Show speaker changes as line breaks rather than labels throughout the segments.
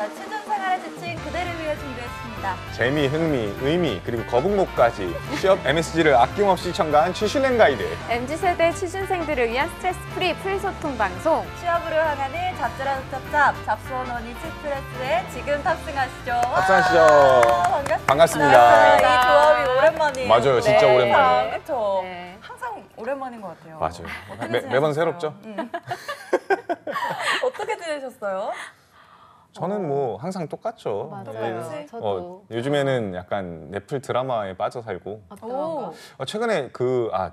자, 취준 생활에 지친 그대를 위해 준비했습니다.
재미, 흥미, 의미, 그리고 거북목까지 취업 MSG를 아낌없이 첨가한 취실행 가이드.
MZ세대 취준생들을 위한 스트레스 프리 풀소통 방송.
취업으로 향하는 잡지라도 짭짭, 잡수원원 이츠프레스에 지금 탑승하시죠.
탑승하시죠. 반갑습니다.
이 조합이 오랜만이에요.
맞아요, 진짜
네.
오랜만이에요.
그렇죠.
네.
항상 오랜만인 것 같아요.
맞아요.
어떻게
매번
지내셨어요?
새롭죠?
어떻게 지내셨어요?
저는 뭐 항상 똑같죠.
맞아요.
네.
저도.
요즘에는 약간 넷플 드라마에 빠져 살고.
어떤
오.
거?
최근에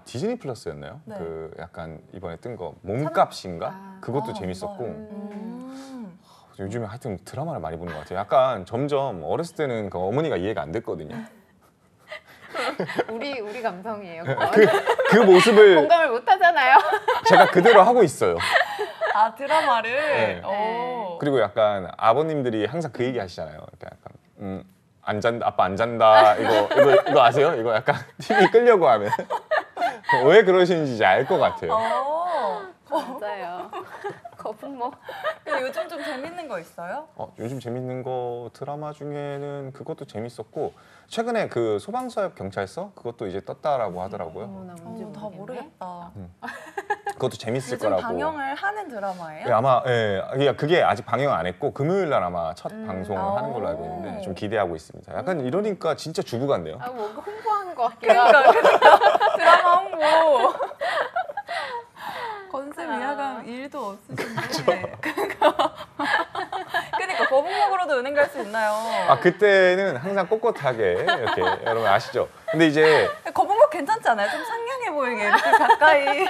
디즈니 플러스였나요?
네.
그 약간 이번에 뜬 거 몸값인가?
아.
그것도
아,
재밌었고. 요즘에 하여튼 드라마를 많이 보는 것 같아요. 약간 점점 어렸을 때는 그 어머니가 이해가 안 됐거든요.
우리 감성이에요.
그 모습을
공감을 못 하잖아요.
제가 그대로 하고 있어요.
아, 드라마를?
네.
오.
그리고 약간 아버님들이 항상 그 얘기 하시잖아요. 약간 안 잔다, 아빠 안 잔다. 이거 아세요? 이거 약간 TV 끌려고 하면 왜 그러시는지 이제 알 것 같아요.
맞아요. 거북목.
근데 요즘 좀 재밌는 거 있어요?
요즘 재밌는 거 드라마 중에는 그것도 재밌었고 최근에 그 소방서역 경찰서 그것도 이제 떴다라고 하더라고요.
나 뭔지
다
모르겠네.
모르겠다.
그것도 재밌을
요즘
거라고.
방영을 하는 드라마예요?
예, 아마 그게 아직 방영 안 했고 금요일 날 아마 첫 방송을 하는 걸로 알고
오.
있는데 좀 기대하고 있습니다. 약간 이러니까 진짜 주부 같네요.
아, 뭔가 홍보하는 것 같기도 하고.
그러니까 드라마 홍보. 건셉 이하감 1도 없으신데. 그러니까 거북목으로도 은행 갈 수 있나요?
그때는 항상 꼿꼿하게 이렇게 여러분 아시죠? 근데 이제
거북목 괜찮지 않아요? 좀 상냥해 보이게 이렇게 가까이.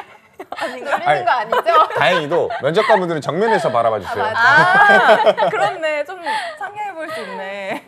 아닌가?
놀리는 거 아니죠?
다행히도 면접관분들은 정면에서 바라봐 주세요.
그렇네. 좀 상냥해 보일 수 있네.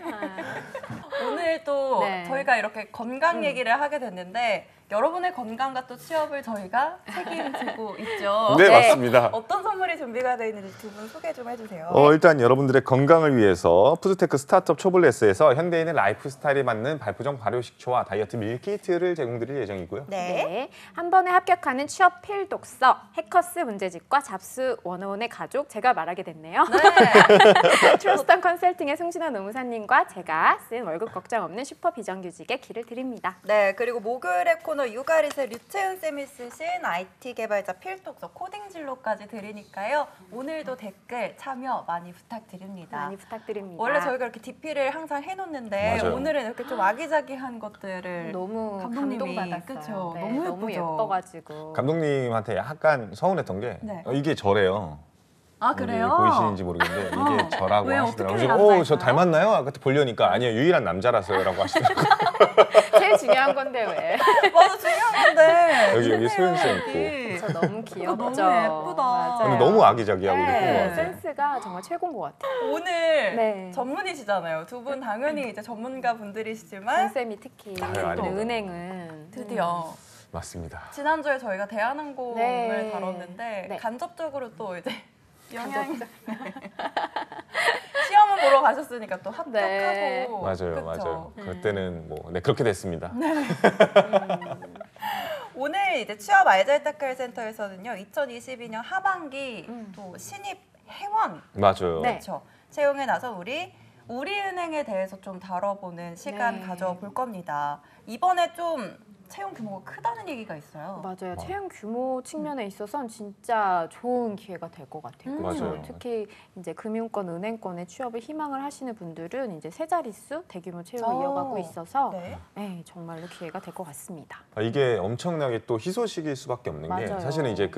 오늘 또
네.
저희가 이렇게 건강 얘기를 하게 됐는데 여러분의 건강과 또 취업을 저희가 책임지고 있죠.
네, 맞습니다.
어떤 선물이 준비가 되어 있는지 두 분 소개 좀 해주세요.
일단 여러분들의 건강을 위해서 푸드테크 스타트업 초블레스에서 현대인의 라이프 스타일에 맞는 발포종 발효식초와 다이어트 밀키트를 제공드릴 예정이고요.
네. 한 번에 합격하는 취업 필독서 해커스 문제집과 잡스 101의 가족 제가 말하게 됐네요.
네.
트러스턴 컨설팅의 송진아 노무사님과 제가 쓴 월급 걱정 없는 슈퍼 비정규직의 길을 드립니다.
네, 그리고 목요일의 코너 육아릿의 류채은 쌤이 쓰신 IT 개발자 필독서 코딩 진로까지 드리니까요. 오늘도 댓글 참여 많이 부탁드립니다.
많이 부탁드립니다.
원래 저희가 이렇게 DP를 항상 해놓는데
맞아요.
오늘은 이렇게 좀 아기자기한 것들을
너무
감독님이,
감동받았어요.
그쵸?
네,
너무
너무
예쁘죠?
예뻐가지고.
감독님한테 약간 서운했던 게
네.
이게 저래요.
아,
여기
그래요?
보이시는지 모르겠는데 이게 저라고
왜요?
하시더라고요.
어떻게
그래서 저
남자일까요?
닮았나요? 아까 보려니까 아니요 유일한 남자라서요 라고 하시더라고요.
제일 중요한 건데 왜?
맞아, 중요한 건데.
여기 소연 씨
여기.
저 너무 귀엽죠.
너무 예쁘다.
맞아요.
근데 너무 아기자기하고 예쁜 것
네,
같아요.
센스가 정말 최고인 것 같아요.
오늘
네.
전문이시잖아요. 두 분 당연히 이제 전문가 분들이시지만
쌤이 특히
아닙니다.
은행은
드디어
맞습니다.
지난주에 저희가 대한항공을
네.
다뤘는데
네.
간접적으로 또 이제 영향이 시험을 보러 가셨으니까 또 합격하고
네.
맞아요,
그쵸?
맞아요. 그때는 그렇게 됐습니다.
오늘 이제 취업 알잘딱할 센터에서는요, 2022년 하반기 또 신입 회원
맞아요.
네.
그렇죠. 채용에 나서 우리은행에 대해서 좀 다뤄보는 시간
네.
가져볼 겁니다. 이번에 좀 채용 규모가 크다는 얘기가 있어요.
맞아요. 채용 규모 측면에 있어서는 진짜 좋은 기회가 될 것 같아요. 그렇죠?
맞아요.
특히 이제 금융권, 은행권에 취업을 희망을 하시는 분들은 이제 세 자릿수 대규모 채용을 이어가고 있어서
네.
네, 정말로 기회가 될 것 같습니다.
이게 엄청나게 또 희소식일 수밖에 없는 게
맞아요.
사실은 이제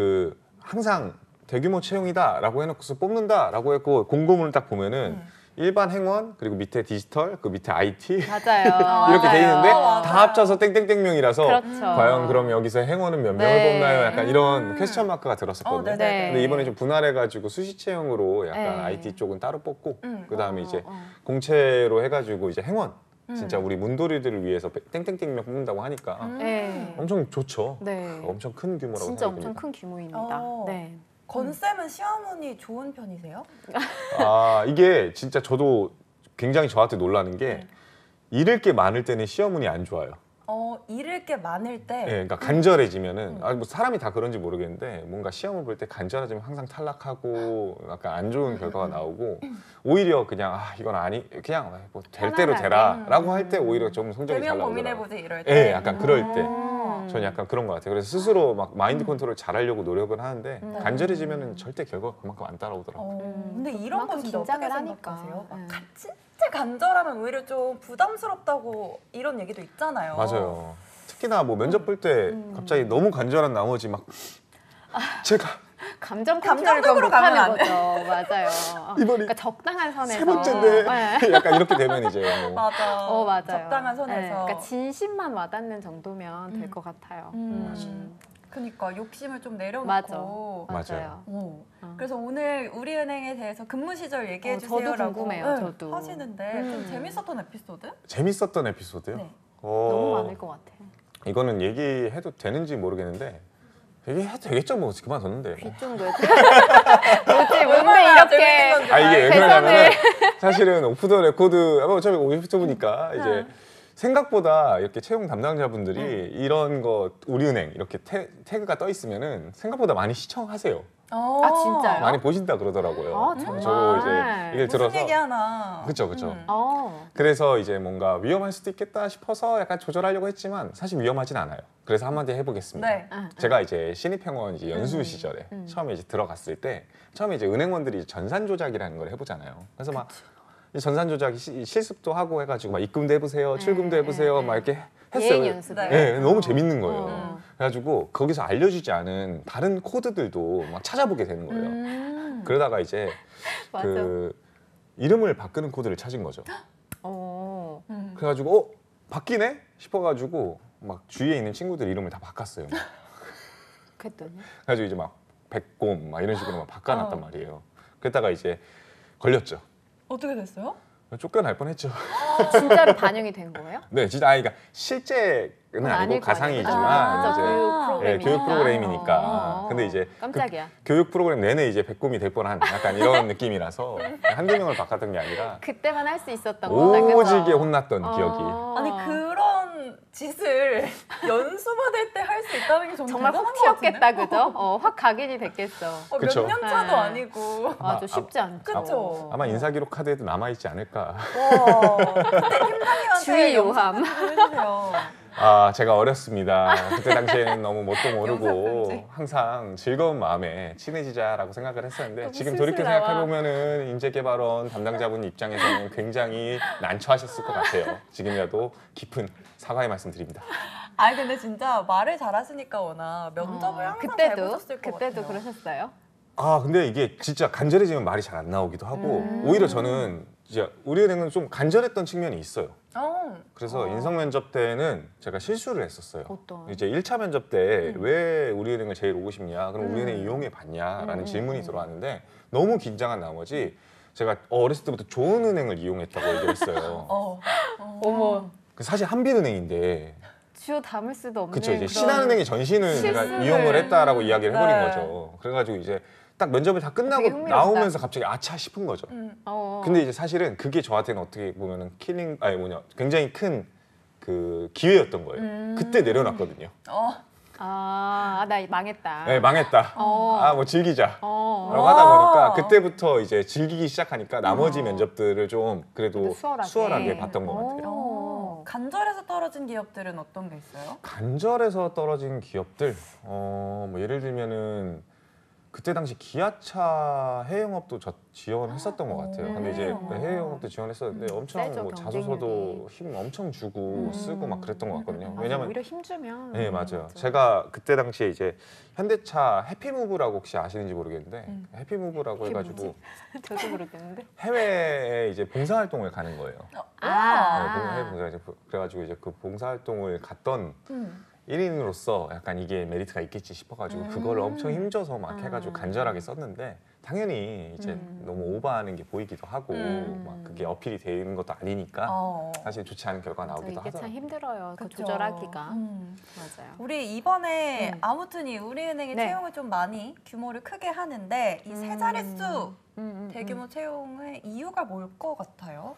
항상 대규모 채용이다라고 해놓고서 뽑는다라고 했고 공고문을 딱 보면은 일반 행원 그리고 밑에 디지털 그 밑에 IT
맞아요.
이렇게 돼 있는데
맞아요.
다 합쳐서 땡땡땡명이라서
그렇죠.
과연 그럼 여기서 행원은 몇 명을
네.
뽑나요? 약간 이런 퀘스천 마크가 들었었거든요.
네네.
근데 이번에 좀 분할해가지고 수시 채용으로 약간
네.
IT 쪽은 따로 뽑고 그 다음에 이제
어.
공채로 해가지고 이제 행원 진짜 우리 문돌이들을 위해서 땡땡땡명 뽑는다고 하니까
네.
엄청 좋죠.
네.
엄청 큰 규모라고
진짜
생각이
엄청
듭니다.
큰 규모입니다.
어.
네.
건쌤은 시어머니 좋은 편이세요?
이게 진짜 저도 굉장히 저한테 놀라는 게 잃을 게 많을 때는 시어머니 안 좋아요.
잃을 게 많을 때.
예, 그러니까 간절해지면은 뭐 사람이 다 그런지 모르겠는데 뭔가 시험을 볼 때 간절해지면 항상 탈락하고 약간 안 좋은 결과가 나오고 오히려 그냥 이건 아니 그냥 뭐 될 대로 되라라고 할 때 오히려 좀 성적이 잘
대면
나오더라고요.
고민해보지 이럴 때.
예, 약간 그럴 때.
음.
저는 약간 그런 것 같아요. 그래서 스스로 막 마인드 컨트롤 잘하려고 노력은 하는데 간절해지면은 절대 결과가 그만큼 안 따라오더라고요.
근데 이런 거
그만큼
진짜 어떻게
긴장을 하니까.
생각하세요? 막
네.
진짜 간절하면 오히려 좀 부담스럽다고 이런 얘기도 있잖아요.
맞아요. 특히나 뭐 면접 볼 때 갑자기 너무 간절한 나머지 막 제가
감정
감정적으로
컨트롤을 못하는
가면 안
거죠. 맞아요.
이번이
그러니까 적당한 선에서.
세 번째인데
네.
약간 이렇게 되면 이제 뭐
맞아.
맞아요.
적당한 선에서.
네, 그러니까 진심만 와닿는 정도면 될 것 같아요.
그러니까 욕심을 좀 내려놓고.
맞아요.
그래서 오늘 우리은행에 대해서 근무 시절 얘기해
저도
주세요라고
궁금해요, 저도.
하시는데 좀 재밌었던 에피소드?
재밌었던 에피소드요?
네.
너무 많을 것 같아.
이거는 얘기해도 되는지 모르겠는데 얘기해도 되겠죠 뭐 그만뒀는데
좀 뭐지? 뭔데 이렇게.
이게 왜
대선을.
그러냐면 사실은 오프 더 레코드 어차피 오프토부니까 이제 생각보다 이렇게 채용 담당자분들이 이런 거 우리은행 이렇게 태그가 떠 있으면은 생각보다 많이 시청하세요.
아, 진짜요?
많이 보신다 그러더라고요.
아, 정말?
저도 이제 이걸
무슨
들어서
얘기 하나.
그쵸.
어.
그래서 이제 뭔가 위험할 수도 있겠다 싶어서 약간 조절하려고 했지만 사실 위험하진 않아요. 그래서 한마디 해보겠습니다.
네.
제가 이제 신입행원 이제 연수 시절에 처음에 이제 들어갔을 때 처음에 이제 은행원들이 전산 조작이라는 걸 해보잖아요. 그래서 막 이 전산 조작 실습도 하고 해가지고 막 입금도 해보세요, 출금도 해보세요, 막 이렇게 했어요.
예행 연습.
네, 너무 재밌는 거예요.
어.
그래가지고 거기서 알려주지 않은 다른 코드들도 막 찾아보게 되는 거예요. 그러다가 이제
맞아.
그 이름을 바꾸는 코드를 찾은 거죠.
어.
그래가지고 바뀌네 싶어가지고 막 주위에 있는 친구들 이름을 다 바꿨어요.
그랬더니.
그래가지고 이제 막 백곰 막 이런 식으로 막 바꿔놨단 말이에요. 그랬다가 이제 걸렸죠.
어떻게 됐어요?
쫓겨날 뻔했죠.
진짜로 반영이 된 거예요?
네, 진짜 그러니까 실제는 아니고
아닐 거
가상이지만
아니에요.
이제
교육
프로그램이니까. 근데 이제
깜짝이야.
교육 프로그램 내내 이제 백곰이 될 뻔한 약간 이런 느낌이라서 한두 명을 바꿨던 게 아니라
그때만 할 수 있었던 거다.
오지게 혼났던 기억이.
아니 그런 짓을 연수 받을 때 할 수 있다는 게
정말
대단한
확
것 같은데?
튀었겠다, 그죠? 확 각인이 됐겠어.
그쵸.
몇 년 차도
네.
아니고.
맞아, 쉽지 않죠.
그쵸.
아마 인사기록 카드에도 남아있지 않을까.
그때 팀장님한테
주의 요함.
영상 좀 해주세요.
제가 어렸습니다. 그때 당시에는 너무 뭣도
영상
모르고
편지.
항상 즐거운 마음에 친해지자라고 생각을 했었는데
너무
지금
슬슬
돌이켜
나와.
생각해보면은 인재개발원 담당자분 입장에서는 굉장히 난처하셨을 것 같아요. 지금이라도 깊은 사과의 말씀 드립니다.
아니 근데 진짜 말을 잘하시니까 워낙 면접을 항상 잘 보셨을 것
그때도
같아요.
그러셨어요?
근데 이게 진짜 간절해지면 말이 잘 안 나오기도 하고 오히려 저는 진짜 우리은행은 좀 간절했던 측면이 있어요. 그래서 인성 면접 때는 제가 실수를 했었어요.
어떤?
이제 1차 면접 때 왜 우리은행을 제일 오고 싶냐, 그럼 우리은행 이용해 봤냐라는 질문이 들어왔는데 너무 긴장한 나머지 제가 어렸을 때부터 좋은 은행을 이용했다고 얘기를 했어요.
어머.
사실 한빛은행인데
주워 담을 수도 없는
그쵸, 이제
그런
신한은행의 전신을 제가
실수를.
이용을 했다라고 이야기를 해버린
네.
거죠. 그래가지고 이제 딱 면접을 다 끝나고
되게 흥미롭다.
나오면서 갑자기 아차 싶은 거죠.
어.
근데 이제 사실은 그게 저한테는 어떻게 보면은 굉장히 큰 그 기회였던 거예요. 그때 내려놨거든요.
나 망했다.
네, 망했다.
어.
뭐 즐기자.
어.
라고 하다 보니까 그때부터 이제 즐기기 시작하니까 나머지 면접들을 좀 그래도
그래도
수월하게 봤던 것 같아요.
간절해서 떨어진 기업들은 어떤 게 있어요?
간절해서 떨어진 기업들, 뭐 예를 들면은 그때 당시 기아차 해외영업도 지원했었던 것 같아요. 근데 이제 해외영업도 지원했었는데 엄청
세죠,
뭐
경쟁률이.
자소서도 힘 엄청 주고 쓰고 막 그랬던 것 같거든요.
맞아,
왜냐면
오히려 힘주면.
네, 맞아요. 제가 그때 당시에 이제 현대차 해피무브라고 혹시 아시는지 모르겠는데 해피무브라고 해가지고
저도 모르겠는데.
해외에 이제 봉사활동을 가는 거예요. 해외 봉사 이제 그래가지고 이제 그 봉사활동을 갔던 1인으로서 약간 이게 메리트가 있겠지 싶어가지고 그거를 엄청 힘줘서 막 해가지고 간절하게 썼는데 당연히 이제 너무 오버하는 게 보이기도 하고 막 그게 어필이 되는 것도 아니니까 사실 좋지 않은 결과가 나오기도
이게 참
하더라고요.
힘들어요. 그
그쵸.
조절하기가. 맞아요.
우리 이번에 아무튼 이 우리은행이
네.
채용을 좀 많이 규모를 크게 하는데 이 세 자릿수
음.
대규모 채용의 이유가 뭘 것 같아요?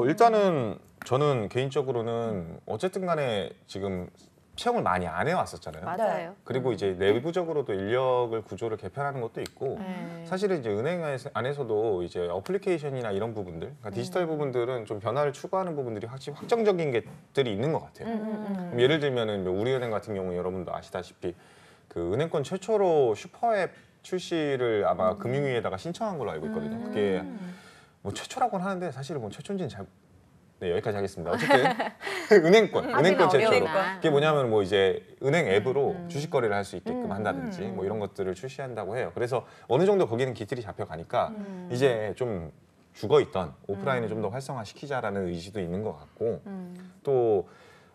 일단은 저는 개인적으로는 어쨌든 간에 지금 채용을 많이 안 해왔었잖아요.
맞아요.
그리고 이제 내부적으로도 인력을 구조를 개편하는 것도 있고
네.
사실은 이제 은행 안에서도 이제 어플리케이션이나 이런 부분들, 그러니까 디지털 부분들은 좀 변화를 추구하는 부분들이 확실히 확정적인 것들이 있는 것 같아요. 그럼 예를 들면은 우리은행 같은 경우 여러분도 아시다시피 그 은행권 최초로 슈퍼앱 출시를 아마 금융위에다가 신청한 걸로 알고 있거든요. 그게 뭐 최초라고는 하는데 사실은 뭐 최초인지는 잘 네, 여기까지 하겠습니다. 어쨌든 은행권 최초로.
어려우니까.
그게 뭐냐면 뭐 이제 은행 앱으로 주식 거래를 할 수 있게끔 한다든지 뭐 이런 것들을 출시한다고 해요. 그래서 어느 정도 거기는 기틀이 잡혀가니까 이제 좀 죽어 있던 오프라인을 좀 더 활성화시키자라는 의지도 있는 것 같고 또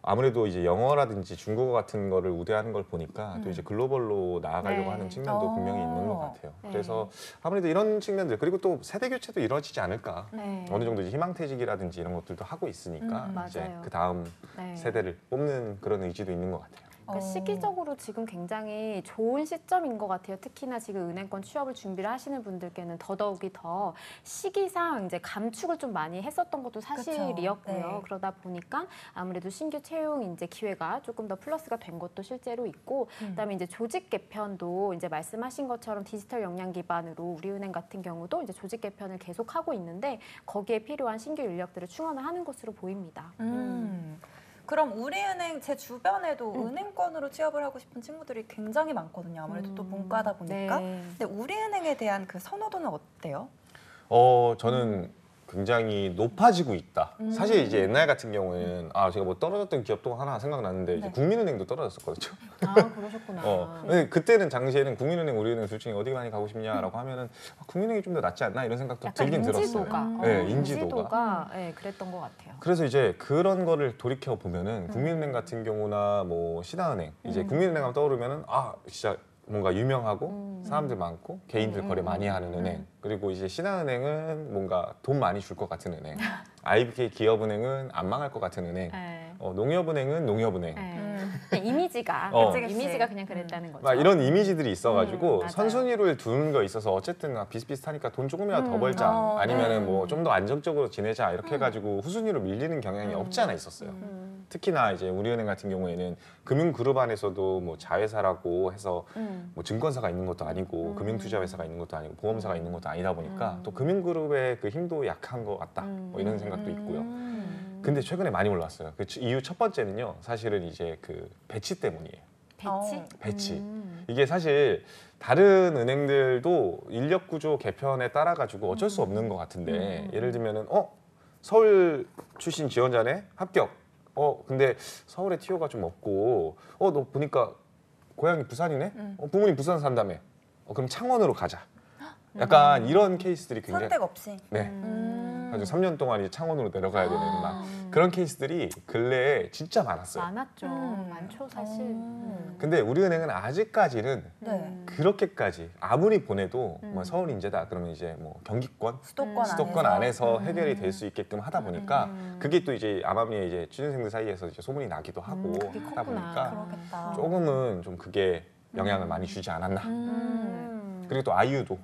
아무래도 이제 영어라든지 중국어 같은 거를 우대하는 걸 보니까 또 이제 글로벌로 나아가려고
네.
하는 측면도 분명히 있는 것 같아요.
네.
그래서 아무래도 이런 측면들 그리고 또 세대 교체도 이루어지지 않을까.
네.
어느 정도 이제 희망퇴직이라든지 이런 것들도 하고 있으니까 이제
맞아요.
그 다음
네.
세대를 뽑는 그런 의지도 있는 것 같아요.
그러니까 시기적으로 지금 굉장히 좋은 시점인 것 같아요. 특히나 지금 은행권 취업을 준비를 하시는 분들께는 더더욱이 더 시기상 이제 감축을 좀 많이 했었던 것도 사실이었고요.
네.
그러다 보니까 아무래도 신규 채용 이제 기회가 조금 더 플러스가 된 것도 실제로 있고, 그다음에 이제 조직 개편도 이제 말씀하신 것처럼 디지털 역량 기반으로 우리은행 같은 경우도 이제 조직 개편을 계속하고 있는데 거기에 필요한 신규 인력들을 충원을 하는 것으로 보입니다.
그럼 우리은행 제 주변에도 은행권으로 취업을 하고 싶은 친구들이 굉장히 많거든요. 아무래도 또 문과다 보니까.
네.
근데 우리은행에 대한 그 선호도는 어때요?
저는 굉장히 높아지고 있다. 사실 이제 옛날 같은 경우에는 제가 뭐 떨어졌던 기업도 하나 생각나는데 이제
네.
국민은행도 떨어졌었거든요.
아, 그러셨구나.
근데 그때는 당시에는 국민은행, 우리은행 둘 중에 어디 많이 가고 싶냐라고 하면은 국민은행이 좀 더 낫지 않나 이런 생각도
약간
들긴
인지도가,
들었어요. 네, 인지도가.
인지도가 네, 그랬던 것 같아요.
그래서 이제 그런 거를 돌이켜 보면은 국민은행 같은 경우나 뭐 신한은행 이제 국민은행 하면 떠오르면은 진짜 뭔가 유명하고 사람들 많고 개인들 거래 많이 하는 은행 그리고 이제 신한은행은 뭔가 돈 많이 줄 것 같은 은행 IBK 기업은행은 안 망할 것 같은 은행
네.
농협은행은 농협은행
그냥 이미지가
그치.
이미지가 그냥 그랬다는 거죠.
막 이런 이미지들이 있어가지고
맞아요.
선순위를 두는 거 있어서 어쨌든 비슷비슷하니까 돈 조금이라도 더 벌자 아니면은 뭐 좀 더 안정적으로 지내자 이렇게 해가지고 후순위로 밀리는 경향이 없지 않아 있었어요. 특히나 이제 우리은행 같은 경우에는 금융그룹 안에서도 뭐 자회사라고 해서 뭐 증권사가 있는 것도 아니고 금융투자회사가 있는 것도 아니고 보험사가 있는 것도 아니다 보니까 또 금융그룹의 그 힘도 약한 것 같다 뭐 이런 생각도 있고요. 근데 최근에 많이 올랐어요. 그 이유 첫 번째는요, 사실은 이제 그 배치 때문이에요.
배치?
배치. 이게 사실 다른 은행들도 인력 구조 개편에 따라 가지고 어쩔 수 없는 것 같은데 예를 들면은 서울 출신 지원자네 합격. 근데 서울에 티오가 좀 없고 너 보니까 고향이 부산이네. 부모님 부산 산다며. 그럼 창원으로 가자. 약간 이런 케이스들이 굉장히
선택 없이.
네. 아주 3년 동안 이제 창원으로 내려가야 되는 막 그런 케이스들이 근래에 진짜 많았어요.
많았죠. 많죠, 사실.
근데 우리은행은 아직까지는
네.
그렇게까지 아무리 보내도 뭐 서울 인재다 그러면 이제 뭐 경기권
수도권
안에서 해결이 될 수 있게끔 하다 보니까 그게 또 이제 암암리에 이제 취준생들 사이에서 이제 소문이 나기도 하고
그게
하다
컸구나.
보니까
그러겠다.
조금은 좀 그게 영향을 많이 주지 않았나. 그리고 또 아이유도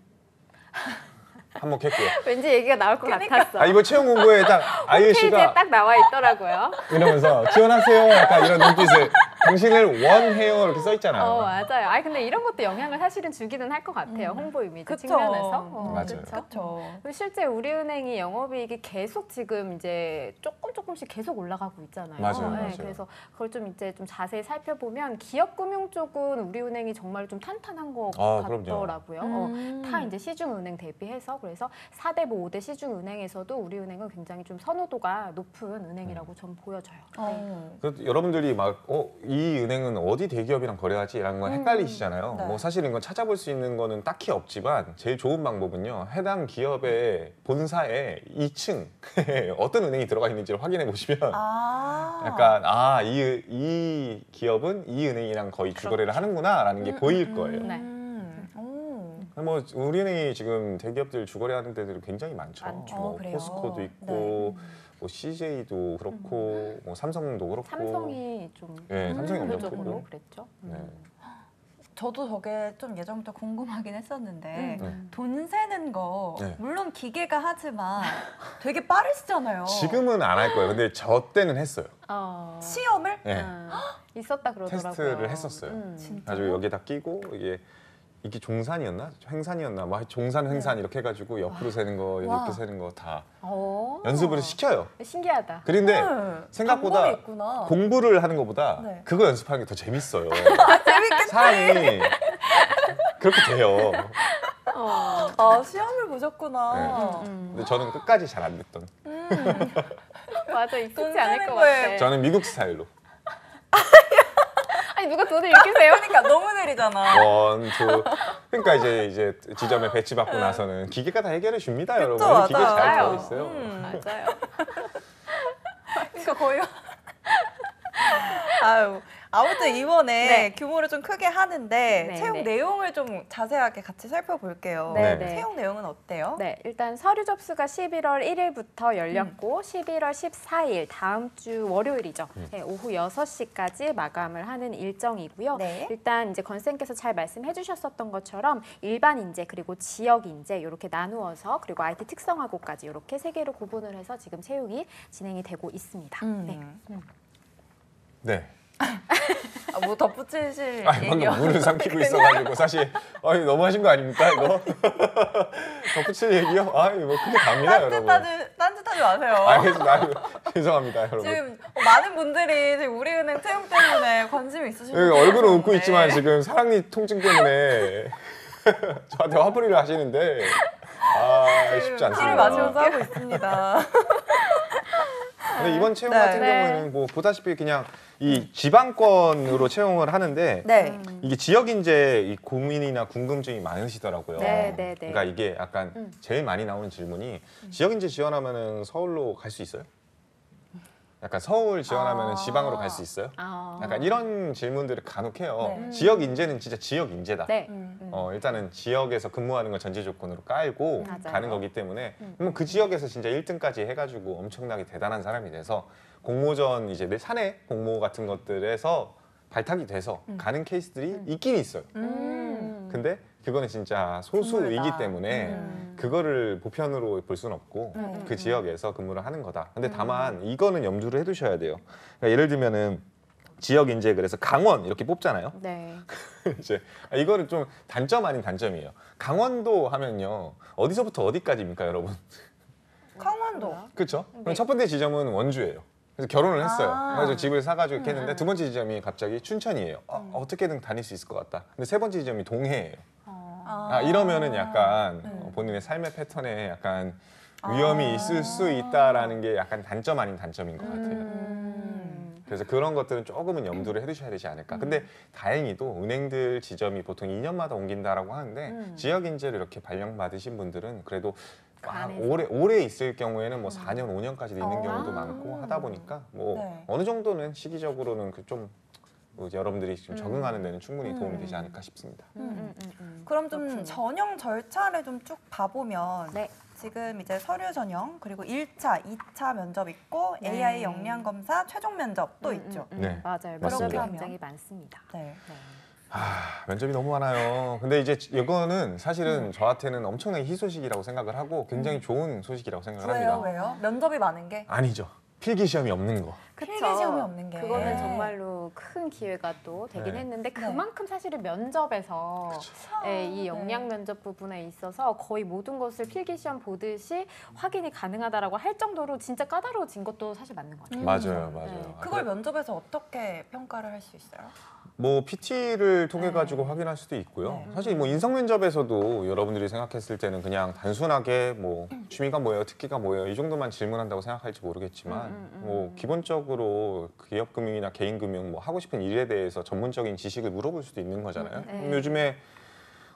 한몫했고요.
왠지 얘기가 나올 것 같았어.
이번 채용 공고에 딱 아이유
홈페이지에
씨가
딱 나와 있더라고요.
이러면서 지원하세요. 약간 이런 눈빛을 당신을 원해요 이렇게 써 있잖아요.
맞아요. 근데 이런 것도 영향을 사실은 주기는 할 것 같아요. 홍보 이미지
그쵸.
측면에서.
맞아요.
그쵸?
그렇죠.
그리고 실제 우리은행이 영업이익이 계속 지금 이제 조금씩 계속 올라가고 있잖아요.
맞아요.
그래서 그걸 좀 이제 좀 자세히 살펴보면 기업금융 쪽은 우리은행이 정말 좀 탄탄한 것
그럼요.
같더라고요. 다 이제 시중은행 대비해서 그래서 4대 뭐 5대 시중은행에서도 우리은행은 굉장히 좀 선호도가 높은 은행이라고 전 보여져요.
그래서 여러분들이 막 이 은행은 어디 대기업이랑 거래하지? 이런 건 헷갈리시잖아요.
네.
뭐 사실 이건 찾아볼 수 있는 거는 딱히 없지만 제일 좋은 방법은요. 해당 기업의 본사에 2층 어떤 은행이 들어가 있는지를 확인해 보시면 약간 이 기업은 이 은행이랑 거의 주거래를 하는구나라는 게 보일 거예요.
네.
뭐 우리은행이 지금 대기업들 주거래하는 데들이 굉장히 많죠. 뭐
그래요?
포스코도 있고 뭐 CJ도 그렇고 뭐 삼성도 그렇고
삼성이 좀
네, 삼성이 엄청
대표적으로
크고.
그랬죠.
네.
저도 저게 좀 예전부터 궁금하긴 했었는데
음.
돈 세는 거
네.
물론 기계가 하지만 되게 빠르시잖아요.
지금은 안 할 거예요. 근데 저 때는 했어요.
시험을?
네.
있었다 그러더라고요.
테스트를 했었어요.
진짜?
아주 여기다 끼고 이게 종산이었나? 횡산이었나? 뭐 종산, 횡산
네.
이렇게 해가지고 옆으로 세는 거,
와.
이렇게 세는 거 다
오.
연습을 시켜요.
신기하다.
그런데
네.
생각보다
방법이 있구나.
공부를 하는 것보다
네.
그거 연습하는 게 더 재밌어요.
재밌겠다.
사람이 그렇게 돼요.
아, 시험을 보셨구나.
근데 저는 끝까지 잘 안 됐던.
맞아,
돈
익숙지 않을
세는
것
거에
같아.
저는 미국 스타일로
아니 누가 돈을 이렇게 세요?
그러니까 너무 느리잖아.
원, 투. 그러니까 이제 지점에 배치 받고 나서는 기계가 다 해결해 줍니다, 여러분.
맞아요.
기계 잘
맞아요.
되어 있어요.
맞아요.
그러니까 거의 아유. 아무튼 이번에
네.
규모를 좀 크게 하는데
네,
채용
네.
내용을 좀 자세하게 같이 살펴볼게요.
네,
네.
채용 내용은 어때요?
네, 일단 서류 접수가 11월 1일부터 열렸고 11월 14일 다음 주 월요일이죠. 네, 오후 6시까지 마감을 하는 일정이고요.
네.
일단 이제 건쌤께서 잘 말씀해 주셨었던 것처럼 일반 인재 그리고 지역 인재 이렇게 나누어서 그리고 IT 특성화고까지 이렇게 세 개로 구분을 해서 지금 채용이 진행이 되고 있습니다. 네.
네.
아, 뭐 덧붙이실
아니, 방금
얘기요?
물을 삼키고 있어가지고 사실 너무 하신 거 아닙니까 이거? 덧붙일 얘기요? 뭐 크게 답니다 여러분.
딴짓하지 마세요.
알겠습니다. 죄송합니다 여러분.
지금 많은 분들이 지금 우리은행 채용 때문에 관심이 있으신
여기
분들
얼굴은 웃고
계시는데.
있지만 지금 사랑니 통증 때문에 저한테 화풀이를 하시는데 쉽지
피를
않습니다.
마시면서 하고 있습니다.
근데 이번 채용
네.
같은
네.
경우에는 뭐 보다시피 그냥 이 지방권으로 채용을 하는데
네.
이게 지역 인재 이 고민이나 궁금증이 많으시더라고요.
네, 네, 네.
그러니까 이게 약간 제일 많이 나오는 질문이 지역 인재 지원하면은 서울로 갈 수 있어요? 약간 서울 지원하면은 지방으로 갈 수 있어요? 약간 이런 질문들을 간혹 해요.
네.
지역 인재는 진짜 지역 인재다.
네.
일단은 지역에서 근무하는 걸 전제 조건으로 깔고
맞아요.
가는 거기 때문에 그러면 그 지역에서 진짜 1등까지 해가지고 엄청나게 대단한 사람이 돼서 공모전 이제 내 사내 공모 같은 것들에서 발탁이 돼서 가는 케이스들이 있긴 있어요. 근데 그거는 진짜 소수이기
드물다.
때문에 그거를 보편으로 볼 수는 없고
네.
그 지역에서 근무를 하는 거다. 근데 다만 이거는 염두를 해두셔야 돼요. 그러니까 예를 들면은 지역 인재 그래서 강원 이렇게 뽑잖아요.
네.
이제 이거는 좀 단점 아닌 단점이에요. 강원도 하면요 어디서부터 어디까지입니까, 여러분?
강원도.
그렇죠?
네.
그럼 첫 번째 지점은 원주예요. 그래서 결혼을 했어요.
아.
그래서 집을 사가지고 이렇게 했는데 두 번째 지점이 갑자기 춘천이에요. 어떻게든 다닐 수 있을 것 같다. 근데 세 번째 지점이 동해예요. 이러면은 약간 본인의 삶의 패턴에 약간 위험이 있을 수 있다라는 게 약간 단점 아닌 단점인 것 같아요. 그래서 그런 것들은 조금은 염두를 해두셔야 되지 않을까. 근데 다행히도 은행들 지점이 보통 2년마다 옮긴다라고 하는데 지역 인재를 이렇게 발령받으신 분들은 그래도 오래 있을 경우에는 뭐 4년, 5년까지 있는 경우도 많고 하다 보니까 뭐
네.
어느 정도는 시기적으로는 좀 여러분들이 좀 적응하는 데는 충분히 도움이 되지 않을까 싶습니다.
그럼 좀 전형 절차를 좀 쭉 봐보면
네.
지금 이제 서류 전형 그리고 1차, 2차 면접 있고
네.
AI 역량 검사 최종 면접도 있죠.
네,
맞아요.
맞습니다.
면접이
그렇게
굉장히
하면.
많습니다.
네.
면접이 너무 많아요. 근데 이제 이거는 사실은 저한테는 엄청나게 희소식이라고 생각을 하고 굉장히 좋은 소식이라고 생각을
왜요?
합니다.
왜요? 면접이 많은 게?
아니죠. 필기 시험이 없는 거.
그쵸?
필기 시험이 없는 게.
그거는
네.
정말로 큰 기회가 또 되긴
네.
했는데 그만큼 사실은 면접에서 이 역량 면접 부분에 있어서 거의 모든 것을 필기 시험 보듯이 확인이 가능하다라고 할 정도로 진짜 까다로워진 것도 사실 맞는 것 같아요.
맞아요.
네.
그걸 면접에서 어떻게 평가를 할 수 있어요?
뭐 PT를 통해 가지고 확인할 수도 있고요.
네.
사실 뭐 인성 면접에서도 여러분들이 생각했을 때는 그냥 단순하게 뭐 취미가 뭐예요, 특기가 뭐예요 이 정도만 질문한다고 생각할지 모르겠지만 뭐 기본적으로 기업금융이나 개인금융 뭐 하고 싶은 일에 대해서 전문적인 지식을 물어볼 수도 있는 거잖아요.
네.
그럼 요즘에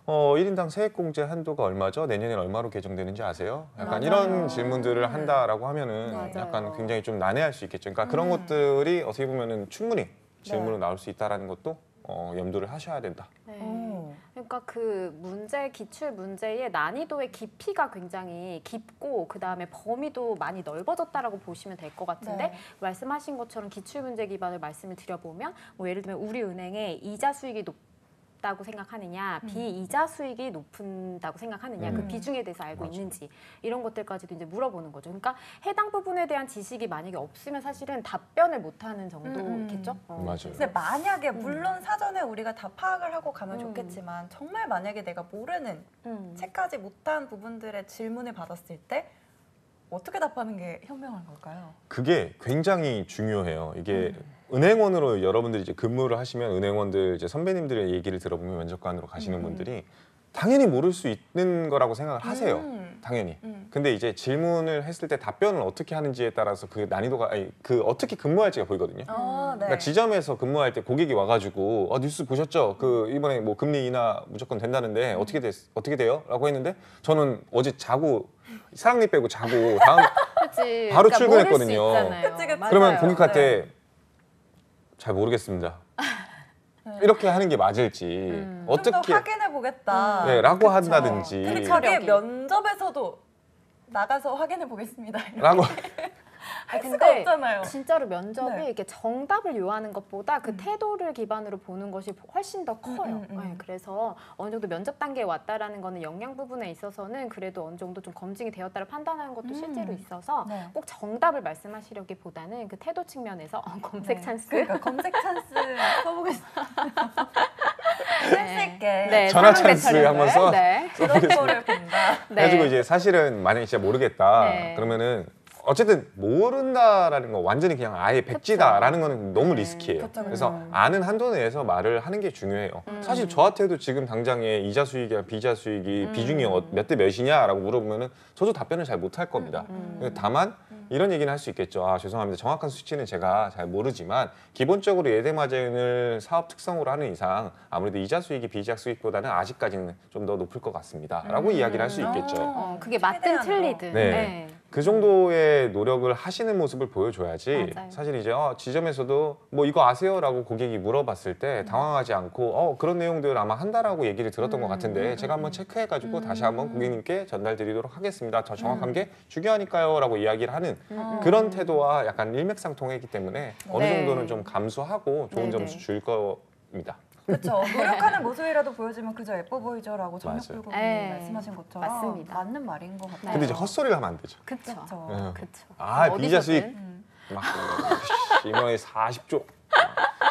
1인당 세액공제 한도가 얼마죠? 내년엔 얼마로 개정되는지 아세요? 약간
맞아요.
이런 질문들을 한다라고 하면은
맞아요.
약간 굉장히 좀 난해할 수 있겠죠. 그러니까 그런 것들이 어떻게 보면은 충분히 질문으로 나올 수 있다라는 것도 염두를 하셔야 된다.
네.
오.
그러니까 그 문제 기출 문제의 난이도의 깊이가 굉장히 깊고 그 다음에 범위도 많이 넓어졌다라고 보시면 될 것 같은데
네.
말씀하신 것처럼 기출 문제 기반을 말씀을 드려보면 뭐 예를 들면 우리 은행의 이자 수익이 높다고 생각하느냐, 비이자 수익이 높다고 생각하느냐, 그 비중에 대해서 알고
맞아.
있는지 이런 것들까지도 이제 물어보는 거죠. 그러니까 해당 부분에 대한 지식이 만약에 없으면 사실은 답변을 못하는 정도겠죠.
맞아요.
근데 만약에 물론 사전에 우리가 다 파악을 하고 가면 좋겠지만 정말 만약에 내가 모르는 채까지 못한 부분들의 질문을 받았을 때 어떻게 답하는 게 현명한 걸까요?
그게 굉장히 중요해요. 이게 은행원으로 여러분들이 이제 근무를 하시면 은행원들 이제 선배님들의 얘기를 들어보면 면접관으로 가시는 분들이 당연히 모를 수 있는 거라고 생각을 하세요. 당연히. 근데 이제 질문을 했을 때 답변을 어떻게 하는지에 따라서 그 난이도가 그 어떻게 근무할지가 보이거든요. 그러니까 지점에서 근무할 때 고객이 와가지고 뉴스 보셨죠? 그 이번에 뭐 금리 인하 무조건 된다는데 어떻게 돼요?라고 했는데 저는 어제 자고 사랑니 빼고 자고 다음
그치.
바로
그러니까
출근했거든요.
모를 수 있잖아요.
그치, 그치.
그러면
맞아요.
고객한테 잘 모르겠습니다. 이렇게 하는 게 맞을지
좀
어떻게
더 확인해 보겠다.
네, 라고
그쵸.
한다든지
근데 그게
체력이.
면접에서도 나가서 확인해 보겠습니다.
라고
할 수가
근데
없잖아요.
진짜로 면접이
네.
이렇게 정답을 요하는 것보다 그 태도를 기반으로 보는 것이 훨씬 더 커요. 네, 그래서 어느 정도 면접 단계에 왔다라는 거는 역량 부분에 있어서는 그래도 어느 정도 좀 검증이 되었다를 판단하는 것도 실제로 있어서
네.
꼭 정답을 말씀하시려기보다는 그 태도 측면에서 검색
네.
찬스.
그러니까 검색 찬스 써보겠습니다. 센스 있게
네,
전화
사용
찬스
대처를.
한번 써.
네.
그런 거를 본다.
네.
해가지고 이제 사실은 만약에 진짜 모르겠다
네.
그러면은 어쨌든 모른다라는 거 완전히 그냥 아예 백지다라는 거는 너무 리스키해요.
그쵸, 그쵸.
그래서 아는 한도 내에서 말을 하는 게 중요해요. 사실 저한테도 지금 당장에 이자 수익이랑 비자 수익이 비중이 몇 대 몇이냐라고 물어보면은 저도 답변을 잘 못할 겁니다. 다만 이런 얘기는 할 수 있겠죠. 죄송합니다. 정확한 수치는 제가 잘 모르지만 기본적으로 예대마진을 사업 특성으로 하는 이상 아무래도 이자 수익이 비자 수익보다는 아직까지는 좀 더 높을 것 같습니다.라고 이야기를 할 수 있겠죠.
그게 맞든
최대한
틀리든.
네.
네.
그 정도의 노력을 하시는 모습을 보여줘야지
맞아요.
사실 이제 지점에서도 뭐 이거 아세요?라고 고객이 물어봤을 때 당황하지 않고 그런 내용들 아마 한다라고 얘기를 들었던 것 같은데 제가 한번 체크해가지고 다시 한번 고객님께 전달드리도록 하겠습니다. 더 정확한 게 중요하니까요.라고 이야기를 하는 그런 태도와 약간 일맥상통했기 때문에 어느
네.
정도는 좀 감수하고 좋은
네,
점수
네.
줄 겁니다.
그렇죠. 노력하는 모습이라도 보여주면 그저 예뻐 보이죠라고
맞아요.
정혁불고님
네.
말씀하신 것처럼
맞습니다.
맞는 말인 것 같아요.
근데 이제 헛소리를 하면 안 되죠.
그쵸.
그렇죠.
그쵸.
비자 수익
어디서든.
막 이번에 40조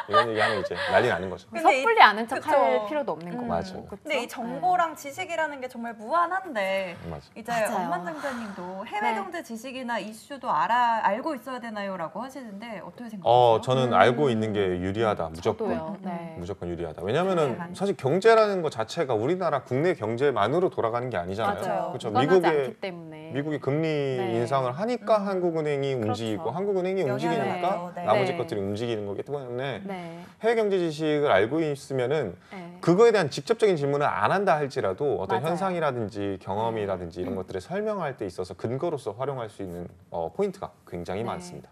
이런 얘기하면 이제 난리 나는 거죠.
근데
섣불리 아는 척
그쵸.
할 필요도 없는 거고.
맞아요.
그쵸?
근데 이 정보랑 지식이라는 게 정말 무한한데
맞아.
이제
맞아요.
엄만장자님도 해외
네.
경제 지식이나 이슈도 알고 있어야 되나요라고 하시는데 어떻게 생각하세요?
저는 알고 있는 게 유리하다. 무조건.
저도요. 네.
무조건 유리하다. 왜냐면은
네.
사실 경제라는 것 자체가 우리나라 국내 경제만으로 돌아가는 게 아니잖아요.
맞아요.
그렇죠.
무관하지 않기 때문에.
미국이 금리
네.
인상을 하니까 한국은행이 움직이고
그렇죠.
한국은행이
영향을
움직이니까
받죠. 네.
나머지
네.
것들이 움직이는 거기 때문에
네.
해외 경제 지식을 알고 있으면은
네.
그거에 대한 직접적인 질문을 안 한다 할지라도 어떤
맞아요.
현상이라든지 경험이라든지 이런 것들을 설명할 때 있어서 근거로서 활용할 수 있는 포인트가 굉장히
네.
많습니다.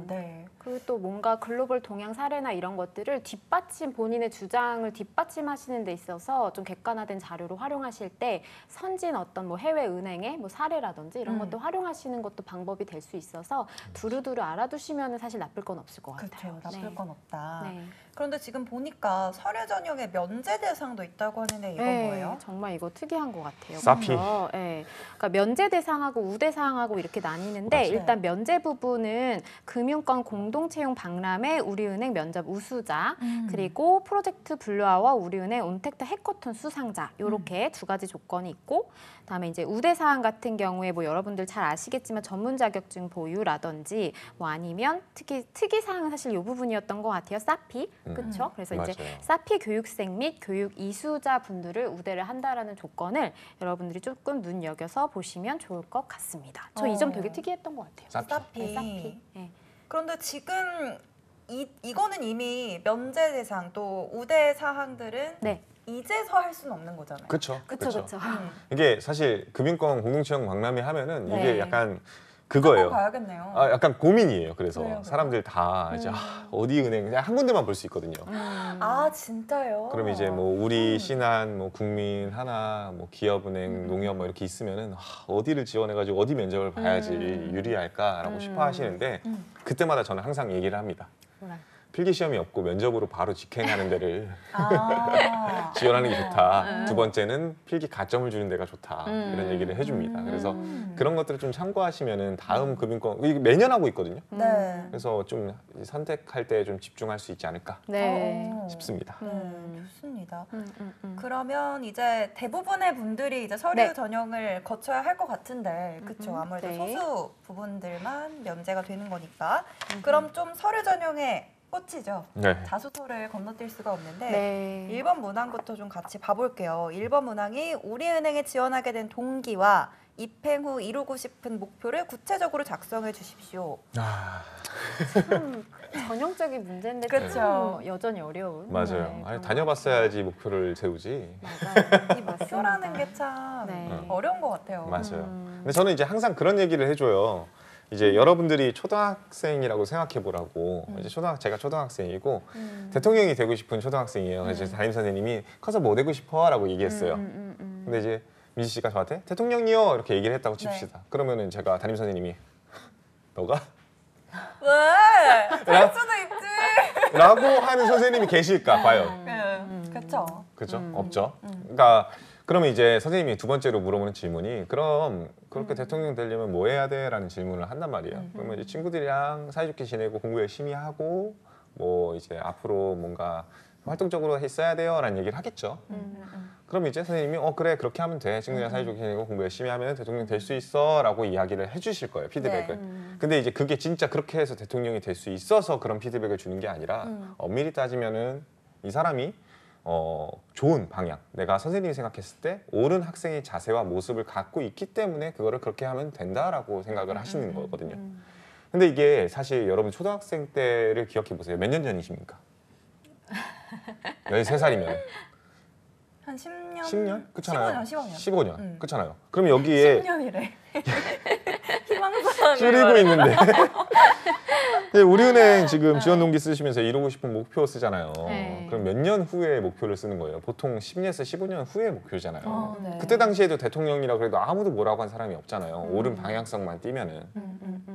네.
그리고 또 뭔가 글로벌 동향 사례나 이런 것들을 본인의 주장을 뒷받침하시는 데 있어서 좀 객관화된 자료로 활용하실 때 선진 어떤 뭐 해외 은행의 뭐 사례라든지 이런 것도 활용하시는 것도 방법이 될 수 있어서 두루두루 알아두시면 사실 나쁠 건 없을 것 같아요.
그렇죠. 나쁠 건 없다.
네.
그런데 지금 보니까 서류 전형에 면제 대상도 있다고 하는데 이건
네,
뭐예요?
정말 이거 특이한 것 같아요.
사피.
그래서, 네. 그러니까 면제 대상하고 우대 사항하고 이렇게 나뉘는데
맞아요.
일단 면제 부분은 금융권 공동채용 박람회 우리은행 면접 우수자 그리고 프로젝트 블루아워 우리은행 온택트 해커톤 수상자 이렇게 두 가지 조건이 있고 그다음에 이제 우대 사항 같은 경우에 뭐 여러분들 잘 아시겠지만 전문 자격증 보유라든지 뭐 아니면 특이 사항은 사실 이 부분이었던 것 같아요. 사피 그렇죠? 그래서 이제
맞아요.
사피 교육생 및 교육 이수자 분들을 우대를 한다라는 조건을 여러분들이 조금 눈여겨서 보시면 좋을 것 같습니다. 저 이 점 되게 특이했던 것 같아요.
사피.
사피.
네, 사피. 네.
그런데 지금 이거는 이미 면제 대상 또 우대 사항들은
네.
이제서 할 수는 없는 거잖아요.
그렇죠.
그렇죠, 그렇죠.
이게 사실 금융권 공동채용 박람회 하면은
네.
이게 약간
한번
그거예요.
봐야겠네요.
약간 고민이에요. 그래서
왜요?
사람들 다 이제 어디 은행 그냥 한 군데만 볼 수 있거든요.
아 진짜요?
그럼 이제 뭐 우리 신한, 뭐 국민, 하나, 뭐 기업은행, 농협 뭐 이렇게 있으면은 어디를 지원해가지고 어디 면접을 봐야지 유리할까라고 싶어 하시는데 그때마다 저는 항상 얘기를 합니다. 필기 시험이 없고 면접으로 바로 직행하는 데를
아.
지원하는 게 좋다. 두 번째는 필기 가점을 주는 데가 좋다. 이런 얘기를 해줍니다. 그래서 그런 것들을 좀 참고하시면은 다음 금융권 이게 매년 하고 있거든요.
네.
그래서 좀 선택할 때 좀 집중할 수 있지 않을까
네.
싶습니다.
좋습니다. 그러면 이제 대부분의 분들이 이제 서류
네.
전형을 거쳐야 할 것 같은데, 그렇죠? 아무래도
네.
소수 부분들만 면제가 되는 거니까. 그럼 좀 서류 전형에 꽂히죠.
네.
자수서를 건너뛸 수가 없는데
네.
1번 문항부터 좀 같이 봐볼게요. 1번 문항이 우리은행에 지원하게 된 동기와 입행 후 이루고 싶은 목표를 구체적으로 작성해 주십시오.
아,
참 전형적인 문제인데
그쵸.
좀 여전히 어려운.
맞아요.
네,
아니,
그런
다녀봤어야지 목표를 세우지.
맞아요. 이
목표라는 게 참
네.
어려운 것 같아요.
맞아요. 근데 저는 이제 항상 그런 얘기를 해줘요. 이제 여러분들이 초등학생이라고 생각해 보라고. 이제 제가 초등학생이고 대통령이 되고 싶은 초등학생이에요. 그래서 담임 선생님이 커서 뭐 되고 싶어라고 얘기했어요. 근데 이제 민지 씨가 저한테 대통령이요 이렇게 얘기를 했다고 칩시다. 그러면은 제가 담임 선생님이 너가?
왜? 될 수도 있지.
라고 하는 선생님이 계실까 봐요.
그렇죠.
그죠? 없죠. 그러니까 그러면 이제 선생님이 두 번째로 물어보는 질문이 그럼 그렇게 대통령 되려면 뭐 해야 돼? 라는 질문을 한단 말이에요. 그러면 이제 친구들이랑 사이좋게 지내고 공부 열심히 하고 뭐 이제 앞으로 뭔가 활동적으로 했어야 돼요 라는 얘기를 하겠죠. 그럼 이제 선생님이 그래 그렇게 하면 돼. 친구들이랑 사이좋게 지내고 공부 열심히 하면 대통령 될 수 있어 라고 이야기를 해주실 거예요. 피드백을. 근데 이제 그게 진짜 그렇게 해서 대통령이 될 수 있어서 그런 피드백을 주는 게 아니라 엄밀히 따지면은 이 사람이 좋은 방향, 내가 선생님이 생각했을 때 옳은 학생의 자세와 모습을 갖고 있기 때문에 그거를 그렇게 하면 된다라고 생각을 하시는 거거든요. 근데 이게 사실 여러분 초등학생 때를 기억해 보세요. 몇 년 전이십니까? 13살이면
한 10년?
10년? 그렇잖아요.
15년.
15년. 그렇잖아요. 그럼 여기에
10년이래. 희망사항을
줄이고 있는데 근데 우리은행 지금 지원 동기 쓰시면서 이루고 싶은 목표 쓰잖아요.
네.
그럼 몇 년 후에 목표를 쓰는 거예요? 보통 10년에서 15년 후에 목표잖아요.
네.
그때 당시에도 대통령이라고 해도 아무도 뭐라고 한 사람이 없잖아요. 옳은 방향성만 띠면은.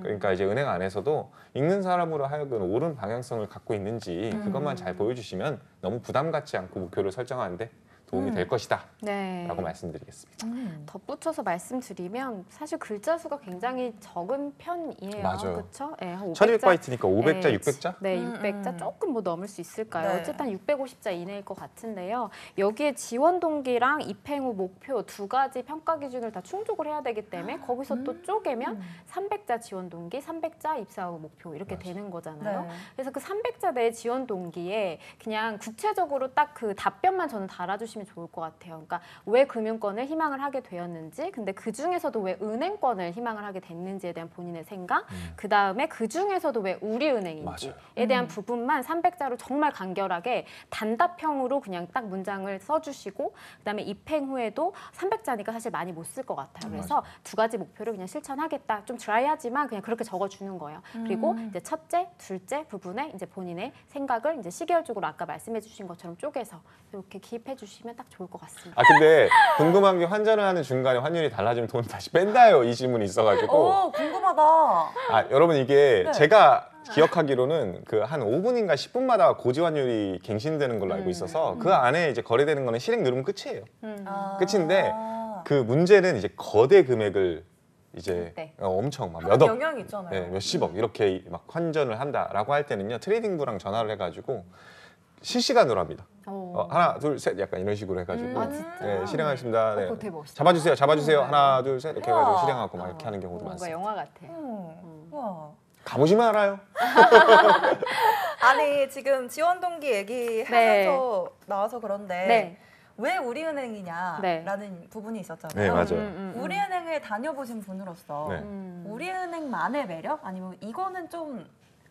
그러니까 이제 은행 안에서도 읽는 사람으로 하여금 옳은 방향성을 갖고 있는지 그것만 잘 보여주시면 너무 부담 갖지 않고 목표를 설정하는데 도움이 될 것이다
네.
라고 말씀드리겠습니다.
덧붙여서 말씀드리면 사실 글자 수가 굉장히 적은 편이에요.
맞아요.
그렇죠? 네, 한
1200바이트니까 500자,
네,
600자?
네, 600자 조금 뭐 넘을 수 있을까요?
네.
어쨌든 650자 이내일 것 같은데요. 여기에 지원 동기랑 입행 후 목표 두 가지 평가 기준을 다 충족을 해야 되기 때문에 거기서 또 쪼개면 300자 지원 동기, 300자 입사 후 목표 이렇게 되는 거잖아요.
네.
그래서 그 300자 내 지원 동기에 그냥 구체적으로 딱 그 답변만 저는 달아주시면 좋을 것 같아요. 그러니까 왜 금융권을 희망을 하게 되었는지, 근데 그 중에서도 왜 은행권을 희망을 하게 됐는지에 대한 본인의 생각, 그 다음에 그 중에서도 왜 우리은행인지에 대한 부분만 300자로 정말 간결하게 단답형으로 그냥 딱 문장을 써주시고, 그 다음에 입행 후에도 300자니까 사실 많이 못 쓸 것 같아요. 그래서 두 가지 목표를 그냥 실천하겠다. 좀 드라이하지만 그냥 그렇게 적어주는 거예요. 그리고 이제 첫째, 둘째 부분에 이제 본인의 생각을 이제 시계열적으로 아까 말씀해주신 것처럼 쪼개서 이렇게 기입해주시면 딱 좋을 것 같습니다.
아 근데 궁금한 게 환전을 하는 중간에 환율이 달라지면 돈 다시 뺀다요 이 질문이 있어가지고
오, 궁금하다.
아 여러분 이게
네.
제가 기억하기로는 그 한 5분인가 10분마다 고지 환율이 갱신되는 걸로 알고 있어서 그 안에 이제 거래되는 거는 실행 누르면 끝이에요.
아.
끝인데 그 문제는 이제 거대 금액을 이제
네.
엄청 막
하는
몇 억,
영향이 있잖아요.
네, 몇십억 이렇게 막 환전을 한다라고 할 때는요 트레이딩부랑 전화를 해가지고 실시간으로 합니다. 하나 둘 셋 약간 이런 식으로 해가지고
아, 진짜?
네, 실행하겠습니다. 네.
그거 되게 멋있다.
잡아주세요, 잡아주세요. 하나 둘 셋 이렇게
우와.
해가지고 실행하고 막 이렇게 하는 경우도
뭔가
많습니다.
영화 같아.
우와.
가보시면 알아요.
아니 지금 지원 동기 얘기하면서 나와서 그런데
네.
왜 우리은행이냐라는 부분이 있었잖아요.
네 맞아요.
우리은행을 다녀보신 분으로서
네.
우리은행만의 매력 아니면 이거는 좀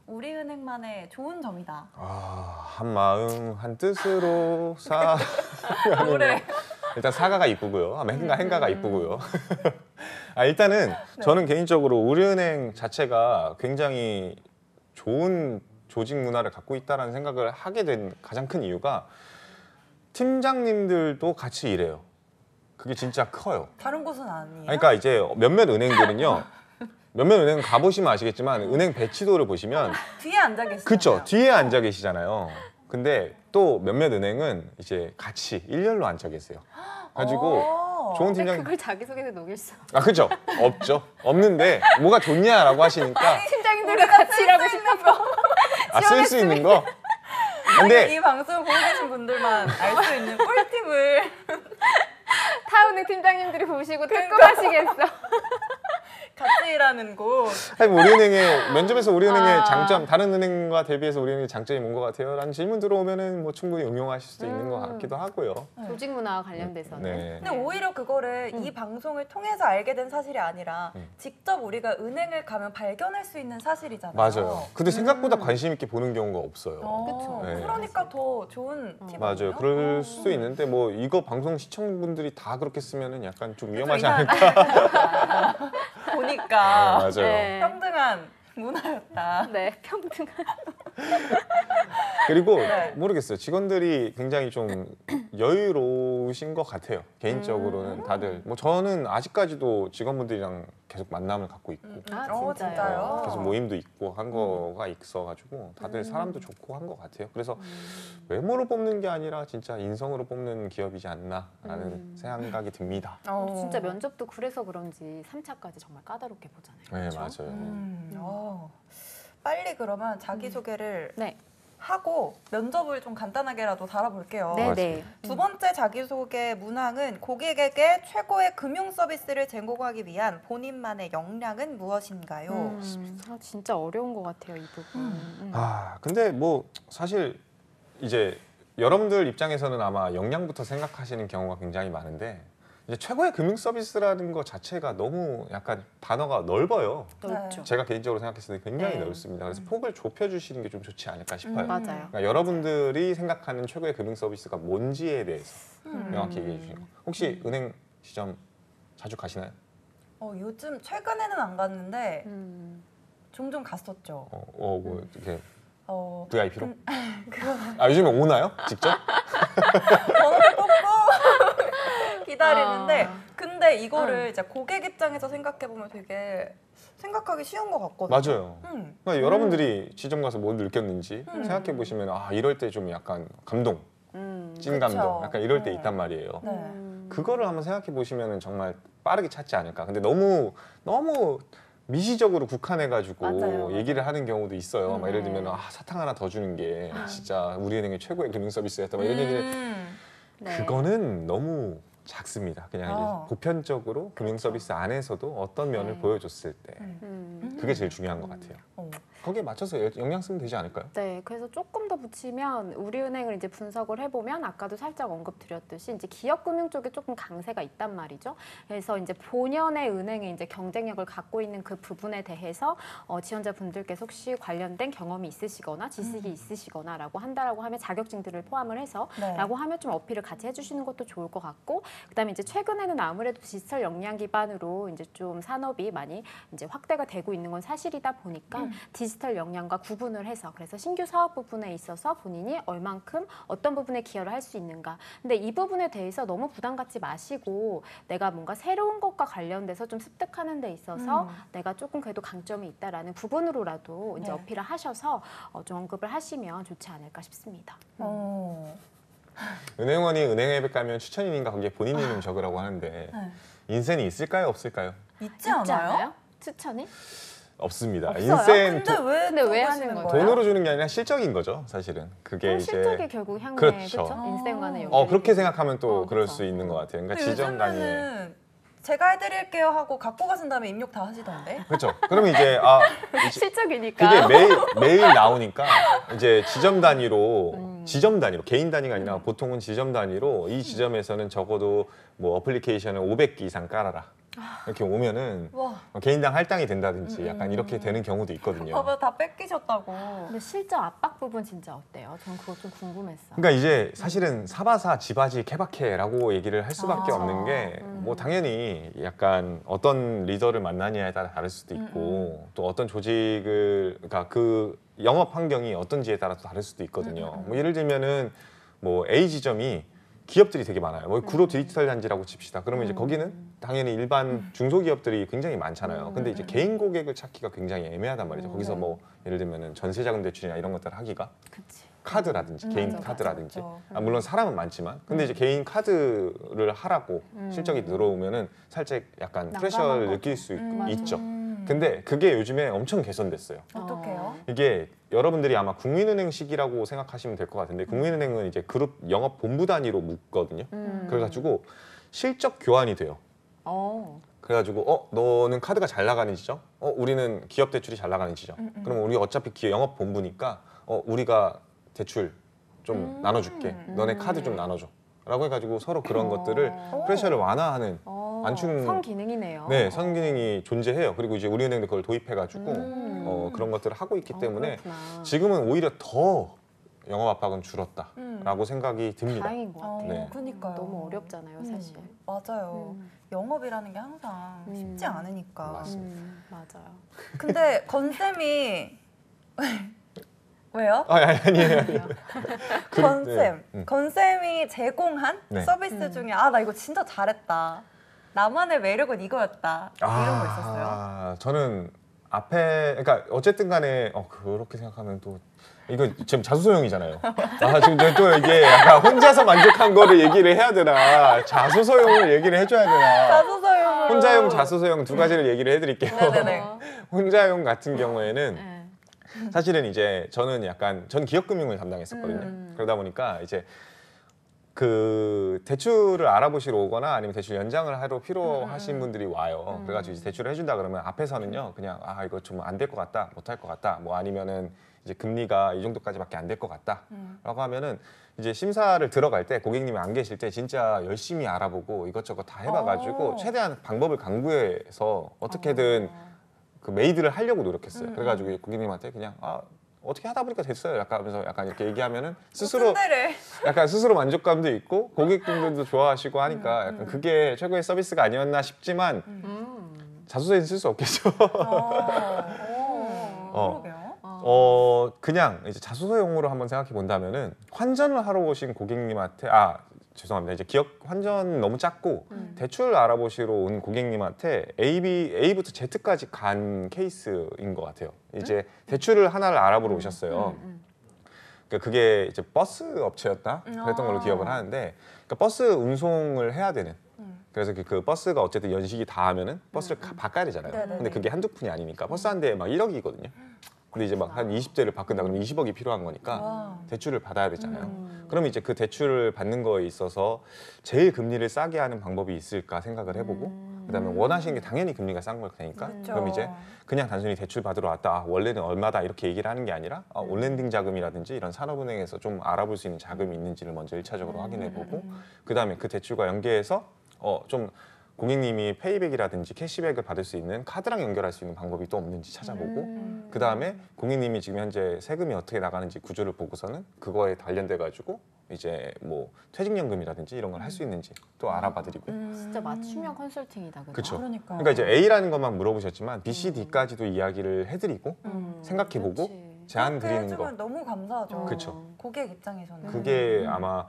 우리은행만의 좋은 점이다.
한 마음 한 뜻으로 사.
노래.
일단 사가가 이쁘고요. 행가가 이쁘고요. 일단은 저는 개인적으로 우리은행 자체가 굉장히 좋은 조직 문화를 갖고 있다는 생각을 하게 된 가장 큰 이유가 팀장님들도 같이 일해요. 그게 진짜 커요.
다른 곳은 아니에요?
그러니까 이제 몇몇 은행들은요. 몇몇 은행 가보시면 아시겠지만 은행 배치도를 보시면
뒤에 앉아 계시잖아요.
그쵸, 뒤에 앉아 계시잖아요. 근데 또 몇몇 은행은 이제 같이 일렬로 앉아 계세요. 가지고 좋은
근데
팀장
그걸 자기소개에 녹일 수
그죠? 없죠. 없는데 뭐가 좋냐라고 하시니까
팀장님들과 같이 일하고 싶어서
쓸 수 있는 거.
아니,
근데
이 방송 보고 계신 분들만 알 수 있는 꿀팁을
타은행 팀장님들이 보시고 뜨끔하시겠어.
같이 일하는 곳.
아니, 뭐 우리은행의 면접에서 우리은행의 장점, 다른 은행과 대비해서 우리은행의 장점이 뭔 것 같아요? 라는 질문 들어오면은 뭐 충분히 응용하실 수도 있는 것 같기도 하고요.
조직 문화와 관련돼서는.
네.
근데 오히려 그거를 이 방송을 통해서 알게 된 사실이 아니라 직접 우리가 은행을 가면 발견할 수 있는 사실이잖아요.
맞아요. 근데 생각보다 관심 있게 보는 경우가 없어요.
그쵸.
네.
그러니까 더 좋은 팁이에요.
맞아요. 그럴 수도 있는데 뭐 이거 방송 시청분들이 다 그렇게 쓰면은 약간 좀 위험하지
이상하다.
않을까?
보니까
맞아요.
네.
평등한 문화였다.
네, 평등한.
그리고
네.
모르겠어요. 직원들이 굉장히 좀 여유로우신 것 같아요. 개인적으로는 다들. 뭐 저는 아직까지도 직원분들이랑 계속 만남을 갖고 있고
아,
진짜요?
진짜요?
계속 모임도 있고 한 거가 있어가지고 다들 사람도 좋고 한 것 같아요. 그래서 외모로 뽑는 게 아니라 진짜 인성으로 뽑는 기업이지 않나라는 생각이 듭니다.
진짜 면접도 그래서 그런지 3차까지 정말 까다롭게 보잖아요.
네,
그렇죠?
맞아요.
빨리 그러면 자기소개를
네.
하고 면접을 좀 간단하게라도 달아볼게요.
네, 네.
두 번째 자기소개 문항은 고객에게 최고의 금융 서비스를 제공하기 위한 본인만의 역량은 무엇인가요?
진짜 어려운 것 같아요, 이 부분.
근데 뭐 사실 이제 여러분들 입장에서는 아마 역량부터 생각하시는 경우가 굉장히 많은데 이제 최고의 금융 서비스라는 것 자체가 너무 약간 단어가 넓어요.
넓죠.
제가 개인적으로 생각했을 때 굉장히
네.
넓습니다. 그래서 폭을 좁혀주시는 게 좀 좋지 않을까 싶어요.
맞아요.
그러니까 여러분들이 생각하는 최고의 금융 서비스가 뭔지에 대해서 명확히 얘기해 주시는 거. 혹시 은행 시점 자주 가시나요?
요즘 최근에는 안 갔는데 종종 갔었죠.
뭐 이렇게
어,
VIP로? 요즘에 오나요? 직접?
번호를 뽑고 기다리는데 근데 이거를
응.
이제 고객 입장에서 생각해 보면 되게 생각하기 쉬운 것 같거든요.
맞아요. 그러니까 여러분들이 지점 가서 뭘 느꼈는지 생각해 보시면 이럴 때 좀 약간 감동, 찐 감동,
그쵸.
약간 이럴 때
네.
있단 말이에요.
네.
그거를 한번 생각해 보시면 정말 빠르게 찾지 않을까. 근데 너무 미시적으로 국한해가지고
맞아요.
얘기를 하는 경우도 있어요. 막 예를 들면 사탕 하나 더 주는 게 진짜 우리은행의 최고의 금융 서비스였다. 막 이런 얘기를
네.
그거는 너무 작습니다. 그냥 이제 보편적으로 금융
그렇죠.
서비스 안에서도 어떤 면을 보여줬을 때 그게 제일 중요한 것 같아요. 거기에 맞춰서 역량 쓰면 되지 않을까요?
네, 그래서 조금 더 붙이면 우리은행을 이제 분석을 해보면 아까도 살짝 언급드렸듯이 이제 기업금융 쪽에 조금 강세가 있단 말이죠. 그래서 이제 본연의 은행의 이제 경쟁력을 갖고 있는 그 부분에 대해서 지원자분들께서 혹시 관련된 경험이 있으시거나 지식이 있으시거나라고 한다라고 하면 자격증들을 포함을 해서
네.
라고 하면 좀 어필을 같이 해주시는 것도 좋을 것 같고 그다음에 이제 최근에는 아무래도 디지털 역량 기반으로 이제 좀 산업이 많이 이제 확대가 되고 있는 건 사실이다 보니까 디지털 역량과 구분을 해서 그래서 신규 사업 부분에 있어서 본인이 얼만큼 어떤 부분에 기여를 할 수 있는가. 근데 이 부분에 대해서 너무 부담 갖지 마시고 내가 뭔가 새로운 것과 관련돼서 좀 습득하는 데 있어서 내가 조금 그래도 강점이 있다라는 부분으로라도 이제
네.
어필을 하셔서 좀 언급을 하시면 좋지 않을까 싶습니다.
은행원이 은행에 가면 추천인인가 거기에 본인 이름 적으라고 하는데 인센이 있을까요? 없을까요?
있지
있지
않아요?
않아요? 추천이?
없습니다.
없어요?
인센
근데 왜
하는
적으시는
거예요?
돈으로 주는 게 아니라 실적인 거죠, 사실은. 그게
그럼
이제
실적이 결국 향해
그렇죠.
그렇죠? 인생과는 연결이
그렇게
되고.
생각하면 또 그럴
그쵸.
수 있는 것 같아요. 그러니까
근데
지점 단위.
요즘에는 제가 해드릴게요 하고 갖고 가신 다음에 입력 다 하시던데.
그렇죠. 그러면 이제
실적이니까.
그게 매일 나오니까 이제 지점 단위로 개인 단위가 아니라 보통은 지점 단위로 이 지점에서는 적어도 뭐 어플리케이션을 500개 이상 깔아라. 이렇게 오면은
와,
개인당 할당이 된다든지 약간 이렇게 되는 경우도 있거든요.
봐봐 다 뺏기셨다고.
근데 실적 압박 부분 진짜 어때요? 전 그거 좀 궁금했어.
그러니까 이제 사실은 사바사 지바지 케바케라고 얘기를 할 수밖에 없는 게 뭐 당연히 약간 어떤 리더를 만나냐에 따라 다를 수도 있고 또 어떤 조직을 그러니까 그 영업 환경이 어떤지에 따라서 다를 수도 있거든요. 뭐 예를 들면은 뭐 A 지점이 기업들이 되게 많아요. 뭐 구로 디지털 단지라고 칩시다. 그러면 이제 거기는 당연히 일반 중소기업들이 굉장히 많잖아요. 근데 이제 개인 고객을 찾기가 굉장히 애매하단 말이죠. 거기서 뭐 예를 들면은 전세자금 대출이나 이런 것들을 하기가
그치.
카드라든지 개인
맞아,
카드라든지
맞아, 맞아.
물론 사람은 많지만 근데 이제 개인 카드를 하라고 실적이 들어오면은 살짝 약간
난감한
프레셔를
거죠.
느낄 수
맞아.
있죠. 근데 그게 요즘에 엄청 개선됐어요.
어떡해요?
이게 여러분들이 아마 국민은행식이라고 생각하시면 될 것 같은데 국민은행은 이제 그룹 영업 본부 단위로 묶거든요. 그래가지고 실적 교환이 돼요. 그래가지고 너는 카드가 잘 나가는 지점, 우리는 기업 대출이 잘 나가는 지점. 그러면 우리 어차피 영업 본부니까 우리가 대출 좀 나눠줄게. 너네 카드 좀 나눠줘. 라고 해가지고 서로 그런 것들을 프레셔를 완화하는 완충
선기능이네요.
네, 선기능이 존재해요. 그리고 이제 우리은행도 그걸 도입해가지고 그런 것들을 하고 있기 때문에
그렇구나.
지금은 오히려 더 영업 압박은 줄었다라고 생각이 듭니다.
다행인 것 같아요.
네.
그니까요.
너무 어렵잖아요, 사실.
맞아요. 영업이라는 게 항상 쉽지 않으니까.
맞습니다.
맞아요.
근데 건쌤이 왜요?
아니에요.
건쌤,
네.
건쌤이 제공한
네.
서비스 중에 나 이거 진짜 잘했다. 나만의 매력은 이거였다. 이런 거 있었어요?
저는 앞에 그러니까 어쨌든 간에 그렇게 생각하면 또 이거 지금 자수소용이잖아요. 지금 또 이게 약간 혼자서 만족한 거를 얘기를 해야 되나 자수소용을 얘기를 해줘야 되나
자수소용.
혼자용 자수소용 두 가지를 얘기를 해드릴게요.
네네네.
혼자용 같은 경우에는 사실은 이제 저는 전 기업금융을 담당했었거든요. 그러다 보니까 이제 그 대출을 알아보시러 오거나 아니면 대출 연장을 하러 필요하신 분들이 와요. 그래가지고 이제 대출을 해준다 그러면 앞에서는요 그냥 이거 좀 안 될 것 같다, 못할 것 같다, 뭐 아니면은 이제 금리가 이 정도까지밖에 안 될 것 같다라고 하면은 이제 심사를 들어갈 때 고객님이 안 계실 때 진짜 열심히 알아보고 이것저것 다 해봐가지고 최대한 방법을 강구해서 어떻게든 그 메이드를 하려고 노력했어요. 그래가지고 고객님한테 그냥 어떻게 하다 보니까 됐어요. 약간 하면서 약간 이렇게 얘기하면은 스스로 약간 스스로 만족감도 있고 고객분들도 좋아하시고 하니까 약간 그게 최고의 서비스가 아니었나 싶지만 자수서에는 쓸 수 없겠죠.
그러게요.
그냥 이제 자수서용으로 한번 생각해 본다면은 환전을 하러 오신 고객님한테 죄송합니다. 이제 기업 환전 너무 작고 대출 알아보시러 온 고객님한테 A부터 Z까지 간 케이스인 것 같아요. 이제 대출을 하나를 알아보러 오셨어요. 그러니까 그게 이제 버스 업체였다 그랬던 걸로 기억을 하는데 그러니까 버스 운송을 해야 되는. 그래서 그 버스가 어쨌든 연식이 다 하면은 버스를 바꿔야 되잖아요. 근데 그게 한두 푼이 아니니까 버스 한 대에 막 1억이거든요. 근데 이제 막 한 20대를 바꾼다 그러면 20억이 필요한 거니까 대출을 받아야 되잖아요. 그러면 이제 그 대출을 받는 거에 있어서 제일 금리를 싸게 하는 방법이 있을까 생각을 해보고 그다음에 원하시는 게 당연히 금리가 싼 걸 테니까 그럼 이제 그냥 단순히 대출 받으러 왔다 원래는 얼마다 이렇게 얘기를 하는 게 아니라 온랜딩 자금이라든지 이런 산업은행에서 좀 알아볼 수 있는 자금이 있는지를 먼저 1차적으로 확인해보고 그다음에 그 대출과 연계해서 좀 고객님이 페이백이라든지 캐시백을 받을 수 있는 카드랑 연결할 수 있는 방법이 또 없는지 찾아보고 그 다음에 고객님이 지금 현재 세금이 어떻게 나가는지 구조를 보고서는 그거에 관련돼 가지고 이제 뭐 퇴직연금이라든지 이런 걸 할 수 있는지 또 알아봐드리고
진짜 맞춤형 컨설팅이다,
그렇죠.
그러니까요.
그러니까 이제 A라는 것만 물어보셨지만 B, C, D까지도 이야기를 해드리고 생각해보고 제안 드리는 거.
해주면 너무 감사하죠.
그쵸.
고객 입장에서는.
그게 아마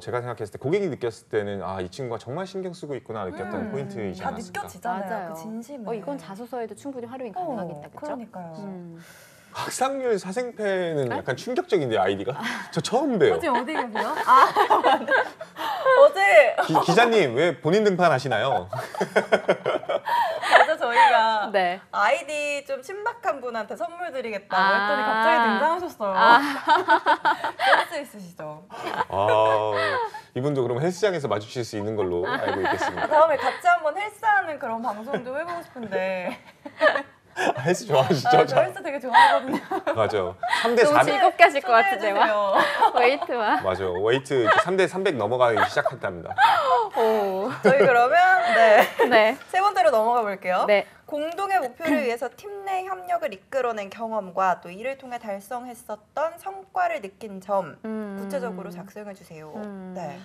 제가 생각했을 때 고객이 느꼈을 때는 이 친구가 정말 신경 쓰고 있구나 느꼈던 포인트이지
다
않았을까.
느껴지잖아요.
맞아요.
그 진심을.
이건 자소서에도 충분히 활용이 가능하겠다, 그렇죠?
그러니까요.
학상률 사생패는 약간 충격적인데 아이디가? 저 처음 봬요.
어디 계세요?
어제
기자님 왜 본인 등판하시나요?
어제 저희가
네.
아이디 좀 신박한 분한테 선물 드리겠다고 했더니 갑자기 등장하셨어요. 센스 있으시죠?
이분도 그럼 헬스장에서 마주칠 수 있는 걸로 알고 있겠습니다.
다음에 같이 한번 헬스하는 그런 방송 좀 해보고 싶은데.
헬스 좋아하시죠?
저 헬스 되게 좋아하거든요.
맞아. 3대
너무
400
즐겁게 하실 것 같은데, 와.
초대해주세요.
웨이트와.
맞아. 웨이트 이제 3대 300 넘어가기 시작했답니다.
오.
저희 그러면
네.
세 번째로 넘어가 볼게요.
네.
공동의 목표를 위해서 팀 내 협력을 이끌어낸 경험과 또 이를 통해 달성했었던 성과를 느낀 점 구체적으로 작성해 주세요. 네.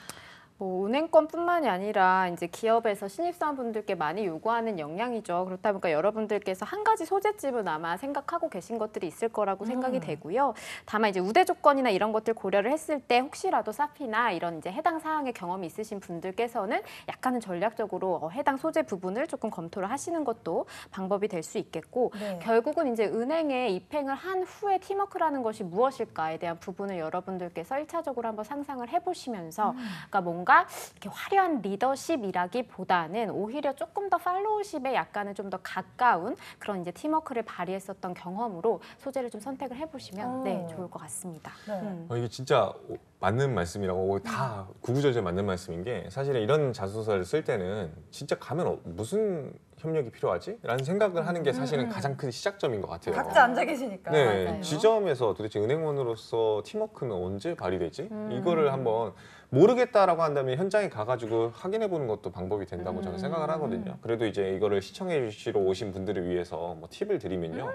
뭐 은행권뿐만이 아니라 이제 기업에서 신입사원분들께 많이 요구하는 역량이죠. 그렇다 보니까 여러분들께서 한 가지 소재집은 아마 생각하고 계신 것들이 있을 거라고 생각이 되고요. 다만 이제 우대 조건이나 이런 것들 고려를 했을 때 혹시라도 사피나 이런 이제 해당 사항의 경험이 있으신 분들께서는 약간은 전략적으로 해당 소재 부분을 조금 검토를 하시는 것도 방법이 될 수 있겠고
네.
결국은 이제 은행에 입행을 한 후에 팀워크라는 것이 무엇일까에 대한 부분을 여러분들께서 1차적으로 한번 상상을 해보시면서 그러니까 뭔가 이렇게 화려한 리더십이라기보다는 오히려 조금 더 팔로우십에 약간은 좀 더 가까운 그런 이제 팀워크를 발휘했었던 경험으로 소재를 좀 선택을 해보시면 네, 좋을 것 같습니다.
네.
이게 진짜 맞는 말씀이라고 다 구구절절 맞는 말씀인 게 사실은 이런 자소서를 쓸 때는 진짜 가면 무슨 협력이 필요하지? 라는 생각을 하는 게 사실은 가장 큰 시작점인 것 같아요.
각자 앉아 계시니까.
네,
맞아요.
지점에서 도대체 은행원으로서 팀워크는 언제 발휘되지? 이거를 한번 모르겠다라고 한다면 현장에 가가지고 확인해 보는 것도 방법이 된다고 저는 생각을 하거든요. 그래도 이제 이거를 시청해 주시러 오신 분들을 위해서 뭐 팁을 드리면요.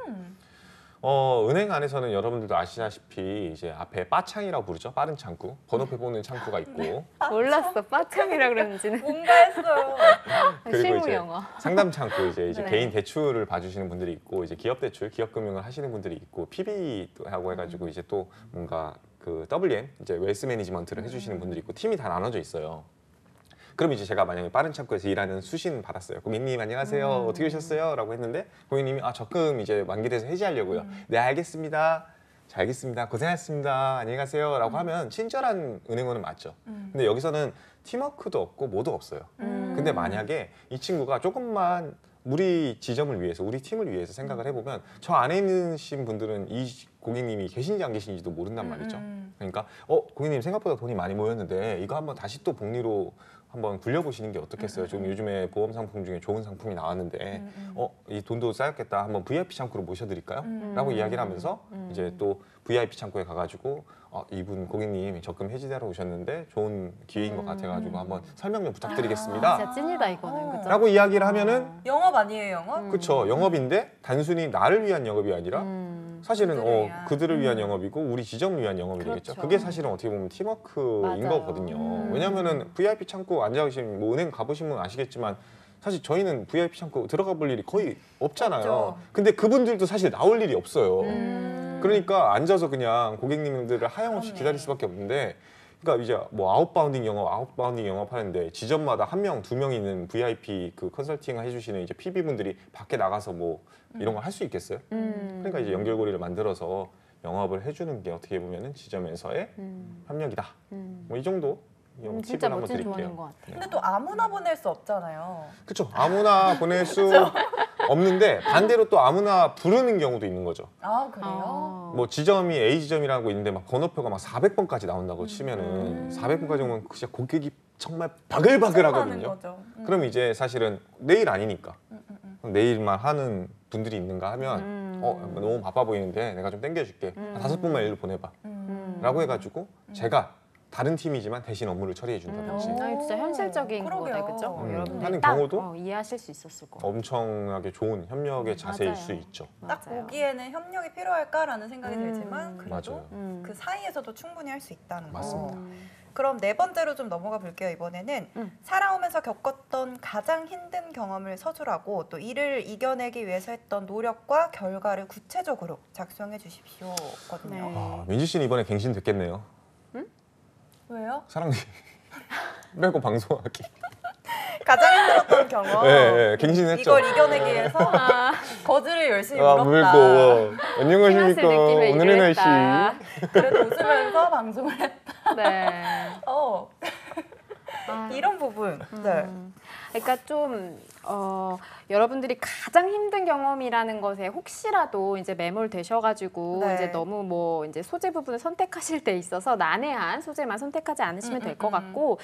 은행 안에서는 여러분들도 아시다시피 이제 앞에 빠창이라고 부르죠. 빠른 창구, 번호표 보는 창구가 있고
몰랐어. 빠창이라 그러는지는.
뭔가 했어요.
그리고
실무
이제
영어.
상담 창구 이제
네.
개인 대출을 봐주시는 분들이 있고 이제 기업 대출, 기업 금융을 하시는 분들이 있고 PB하고 해가지고 이제 또 뭔가 그 WM 이제 웨스 매니지먼트를 해주시는 분들이 있고 팀이 다 나눠져 있어요. 그럼 이제 제가 만약에 빠른 창구에서 일하는 수신 받았어요. 고객님 안녕하세요. 어떻게 오셨어요? 라고 했는데 고객님이 적금 이제 만기돼서 해지하려고요. 네 알겠습니다. 잘 알겠습니다. 고생하셨습니다. 안녕히 가세요. 라고 하면 친절한 은행원은 맞죠. 근데 여기서는 팀워크도 없고 뭐도 없어요. 근데 만약에 이 친구가 조금만 우리 지점을 위해서 우리 팀을 위해서 생각을 해보면 저 안에 있으신 분들은 이 고객님이 계신지 안 계신지도 모른단 말이죠. 그러니까 고객님 생각보다 돈이 많이 모였는데 이거 한번 다시 또 복리로 한번 굴려보시는 게 어떻겠어요? 좀 요즘에 보험 상품 중에 좋은 상품이 나왔는데 이 돈도 쌓였겠다. 한번 VIP 창구로 모셔드릴까요? 라고 이야기를 하면서 이제 또 VIP 창구에 가가지고 이분 고객님 적금 해지되러 오셨는데 좋은 기회인 것 같아가지고 한번 설명 좀 부탁드리겠습니다.
진짜 찐이다 이거는. 그죠?
라고 이야기를 하면은
영업 아니에요, 영업?
그쵸, 영업인데 단순히 나를 위한 영업이 아니라 사실은
그들을 위한.
그들을 위한 영업이고 우리 지점을 위한 영업이
그렇죠.
되겠죠. 그게 사실은 어떻게 보면 팀워크인
맞아요.
거거든요. 왜냐하면은 VIP 창구 앉아 계신 뭐 은행 가보신 분 아시겠지만 사실 저희는 VIP 창구 들어가 볼 일이 거의 없잖아요.
없죠.
근데 그분들도 사실 나올 일이 없어요. 그러니까 앉아서 그냥 고객님들을 하염없이
그렇네.
기다릴 수밖에 없는데 그러니까 이제 뭐 아웃바운딩 영업 하는데 지점마다 한 명, 두 명 있는 VIP 그 컨설팅 해주시는 이제 PB 분들이 밖에 나가서 뭐 이런 걸 할 수 있겠어요? 그러니까 이제 연결고리를 만들어서 영업을 해주는 게 어떻게 보면은 지점에서의 협력이다. 뭐 이 정도 팁을
진짜
한번
멋진
드릴게요.
조언인 것 같아요.
근데 또 아무나 보낼 수 없잖아요.
그렇죠. 아무나 보낼 수 없는데 반대로 또 아무나 부르는 경우도 있는 거죠.
아, 그래요?
뭐 지점이 A 지점이라고 있는데 막 번호표가 막 400번까지 나온다고 치면은 400번까지 오면 진짜 고객이 정말
하는
바글바글하거든요.
거죠.
그럼 이제 사실은 내일 아니니까 내일만 하는 분들이 있는가 하면 너무 바빠 보이는데 내가 좀 땡겨줄게. 5분만 일로 보내봐. 라고 해가지고 제가 다른 팀이지만 대신 업무를 처리해 준다든지
아니, 진짜 현실적인
그러게요.
거다, 그죠? 여러분들이
하는
딱,
경우도
이해하실 수 있었을 거예요.
엄청나게 좋은 협력의 자세일
맞아요.
수 있죠.
딱
맞아요.
보기에는 협력이 필요할까라는 생각이 들지만 그래도
맞아요.
그 사이에서도 충분히 할 수 있다는 거.
맞습니다.
그럼 네 번째로 좀 넘어가 볼게요. 이번에는 살아오면서 겪었던 가장 힘든 경험을 서술하고 또 이를 이겨내기 위해서 했던 노력과 결과를 구체적으로 작성해 주십시오.거든요.
네.
민지 씨는 이번에 갱신 됐겠네요.
왜요?
사랑니 빼고 방송하기.
가장 힘들었던 경험.
네, 갱신했죠.
이걸 이겨내기 위해서 거즈를 열심히 물었다.
물고 안녕하십니까.
피넛을 느낌에
오늘의
이기로
날씨.
했다.
그래도 웃으면서 방송을 했다.
네.
이런 부분. 네.
그러니까 좀 여러분들이 가장 힘든 경험이라는 것에 혹시라도 이제 매몰되셔가지고
네.
이제 너무 뭐 이제 소재 부분을 선택하실 때 있어서 난해한 소재만 선택하지 않으시면 될 것 같고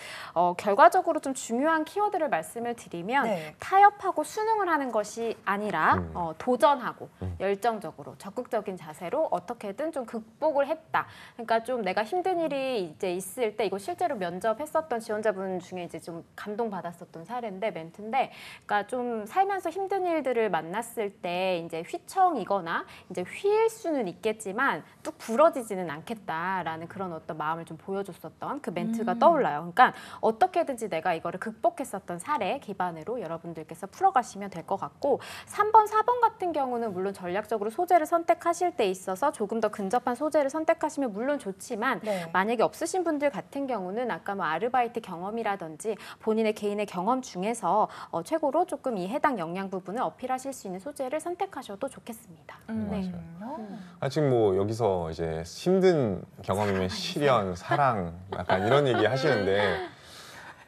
결과적으로 좀 중요한 키워드를 말씀을 드리면
네.
타협하고 수능을 하는 것이 아니라 도전하고 열정적으로 적극적인 자세로 어떻게든 좀 극복을 했다. 그러니까 좀 내가 힘든 일이 이제 있을 때 이거 실제로 면접했었던 지원자분 중에 이제 좀 감동받았었던 사례인데 멘트인데, 그러니까 좀 살면서 살면서 힘든 일들을 만났을 때 이제 휘청이거나 이제 휘일 수는 있겠지만 뚝 부러지지는 않겠다라는 그런 어떤 마음을 좀 보여줬었던 그 멘트가 떠올라요. 그러니까 어떻게든지 내가 이거를 극복했었던 사례 기반으로 여러분들께서 풀어가시면 될 것 같고 3번, 4번 같은 경우는 물론 전략적으로 소재를 선택하실 때 있어서 조금 더 근접한 소재를 선택하시면 물론 좋지만
네.
만약에 없으신 분들 같은 경우는 아까 뭐 아르바이트 경험이라든지 본인의 개인의 경험 중에서 최고로 조금 이 해당 역량 부분을 어필하실 수 있는 소재를 선택하셔도 좋겠습니다. 네.
지금 뭐 여기서 이제 힘든 경험이면 시련, 사랑 약간 이런 얘기 하시는데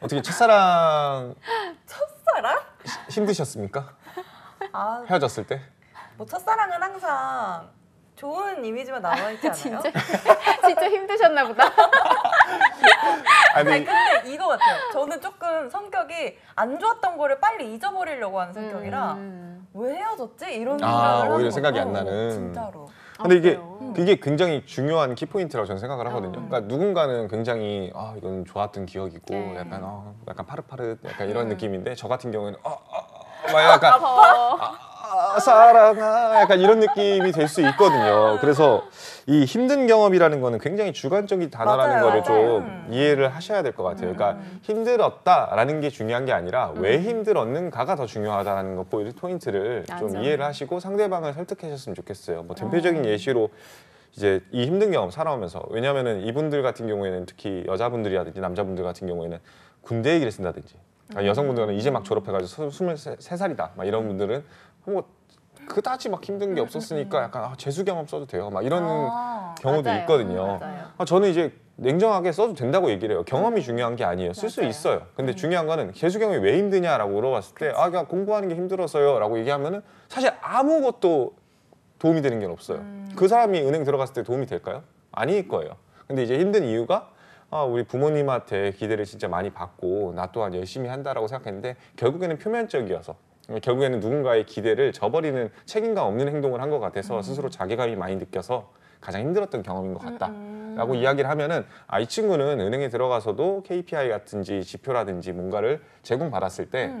어떻게 첫사랑
첫사랑?
힘드셨습니까?
아,
헤어졌을 때?
뭐 첫사랑은 항상 좋은 이미지만 남아있지 않아요?
진짜 힘드셨나 보다.
아니,
아니 근데 이거 같아요. 저는 조금 성격이 안 좋았던 거를 빨리 잊어버리려고 하는 성격이라 왜 헤어졌지? 이런 생각을
오히려
하는
생각이 안
거죠.
나는.
진짜로.
근데 이게
그래요?
그게 굉장히 중요한 키포인트라고 저는 생각을 하거든요. 그러니까 누군가는 굉장히 이건 좋았던 기억이고
네.
약간 파릇파릇 약간 이런 느낌인데 저 같은 경우에는 막 약간 사랑아 약간 이런 느낌이 될 수 있거든요. 그래서 이 힘든 경험이라는 거는 굉장히 주관적인 단어라는
맞아요,
거를
맞아요.
좀 이해를 하셔야 될 것 같아요. 그러니까 힘들었다라는 게 중요한 게 아니라 왜 힘들었는가가 더 중요하다는 것 포인트를 좀
맞아.
이해를 하시고 상대방을 설득하셨으면 좋겠어요. 뭐 대표적인 예시로 이제 이 힘든 경험 살아오면서 왜냐하면은 이분들 같은 경우에는 특히 여자분들이라든지 남자분들 같은 경우에는 군대 얘기를 쓴다든지 여성분들은 이제 막 졸업해가지고 23살이다 막 이런 분들은 뭐 그다지 막 힘든 게 없었으니까 약간 재수 경험 써도 돼요 막 이런 경우도
맞아요.
있거든요.
맞아요.
저는 이제 냉정하게 써도 된다고 얘기를 해요. 경험이 중요한 게 아니에요. 쓸 수
맞아요.
있어요. 근데 중요한 거는 재수 경험이 왜 힘드냐라고 물어봤을 때 그냥 공부하는 게 힘들어서요 라고 얘기하면은 사실 아무것도 도움이 되는 게 없어요. 그 사람이 은행 들어갔을 때 도움이 될까요? 아닐 거예요. 근데 이제 힘든 이유가 우리 부모님한테 기대를 진짜 많이 받고 나 또한 열심히 한다라고 생각했는데 결국에는 표면적이어서 결국에는 누군가의 기대를 저버리는 책임감 없는 행동을 한 것 같아서 스스로 자괴감이 많이 느껴서 가장 힘들었던 경험인 것 같다라고 이야기를 하면은 이 친구는 은행에 들어가서도 KPI 같은지 지표라든지 뭔가를 제공받았을 때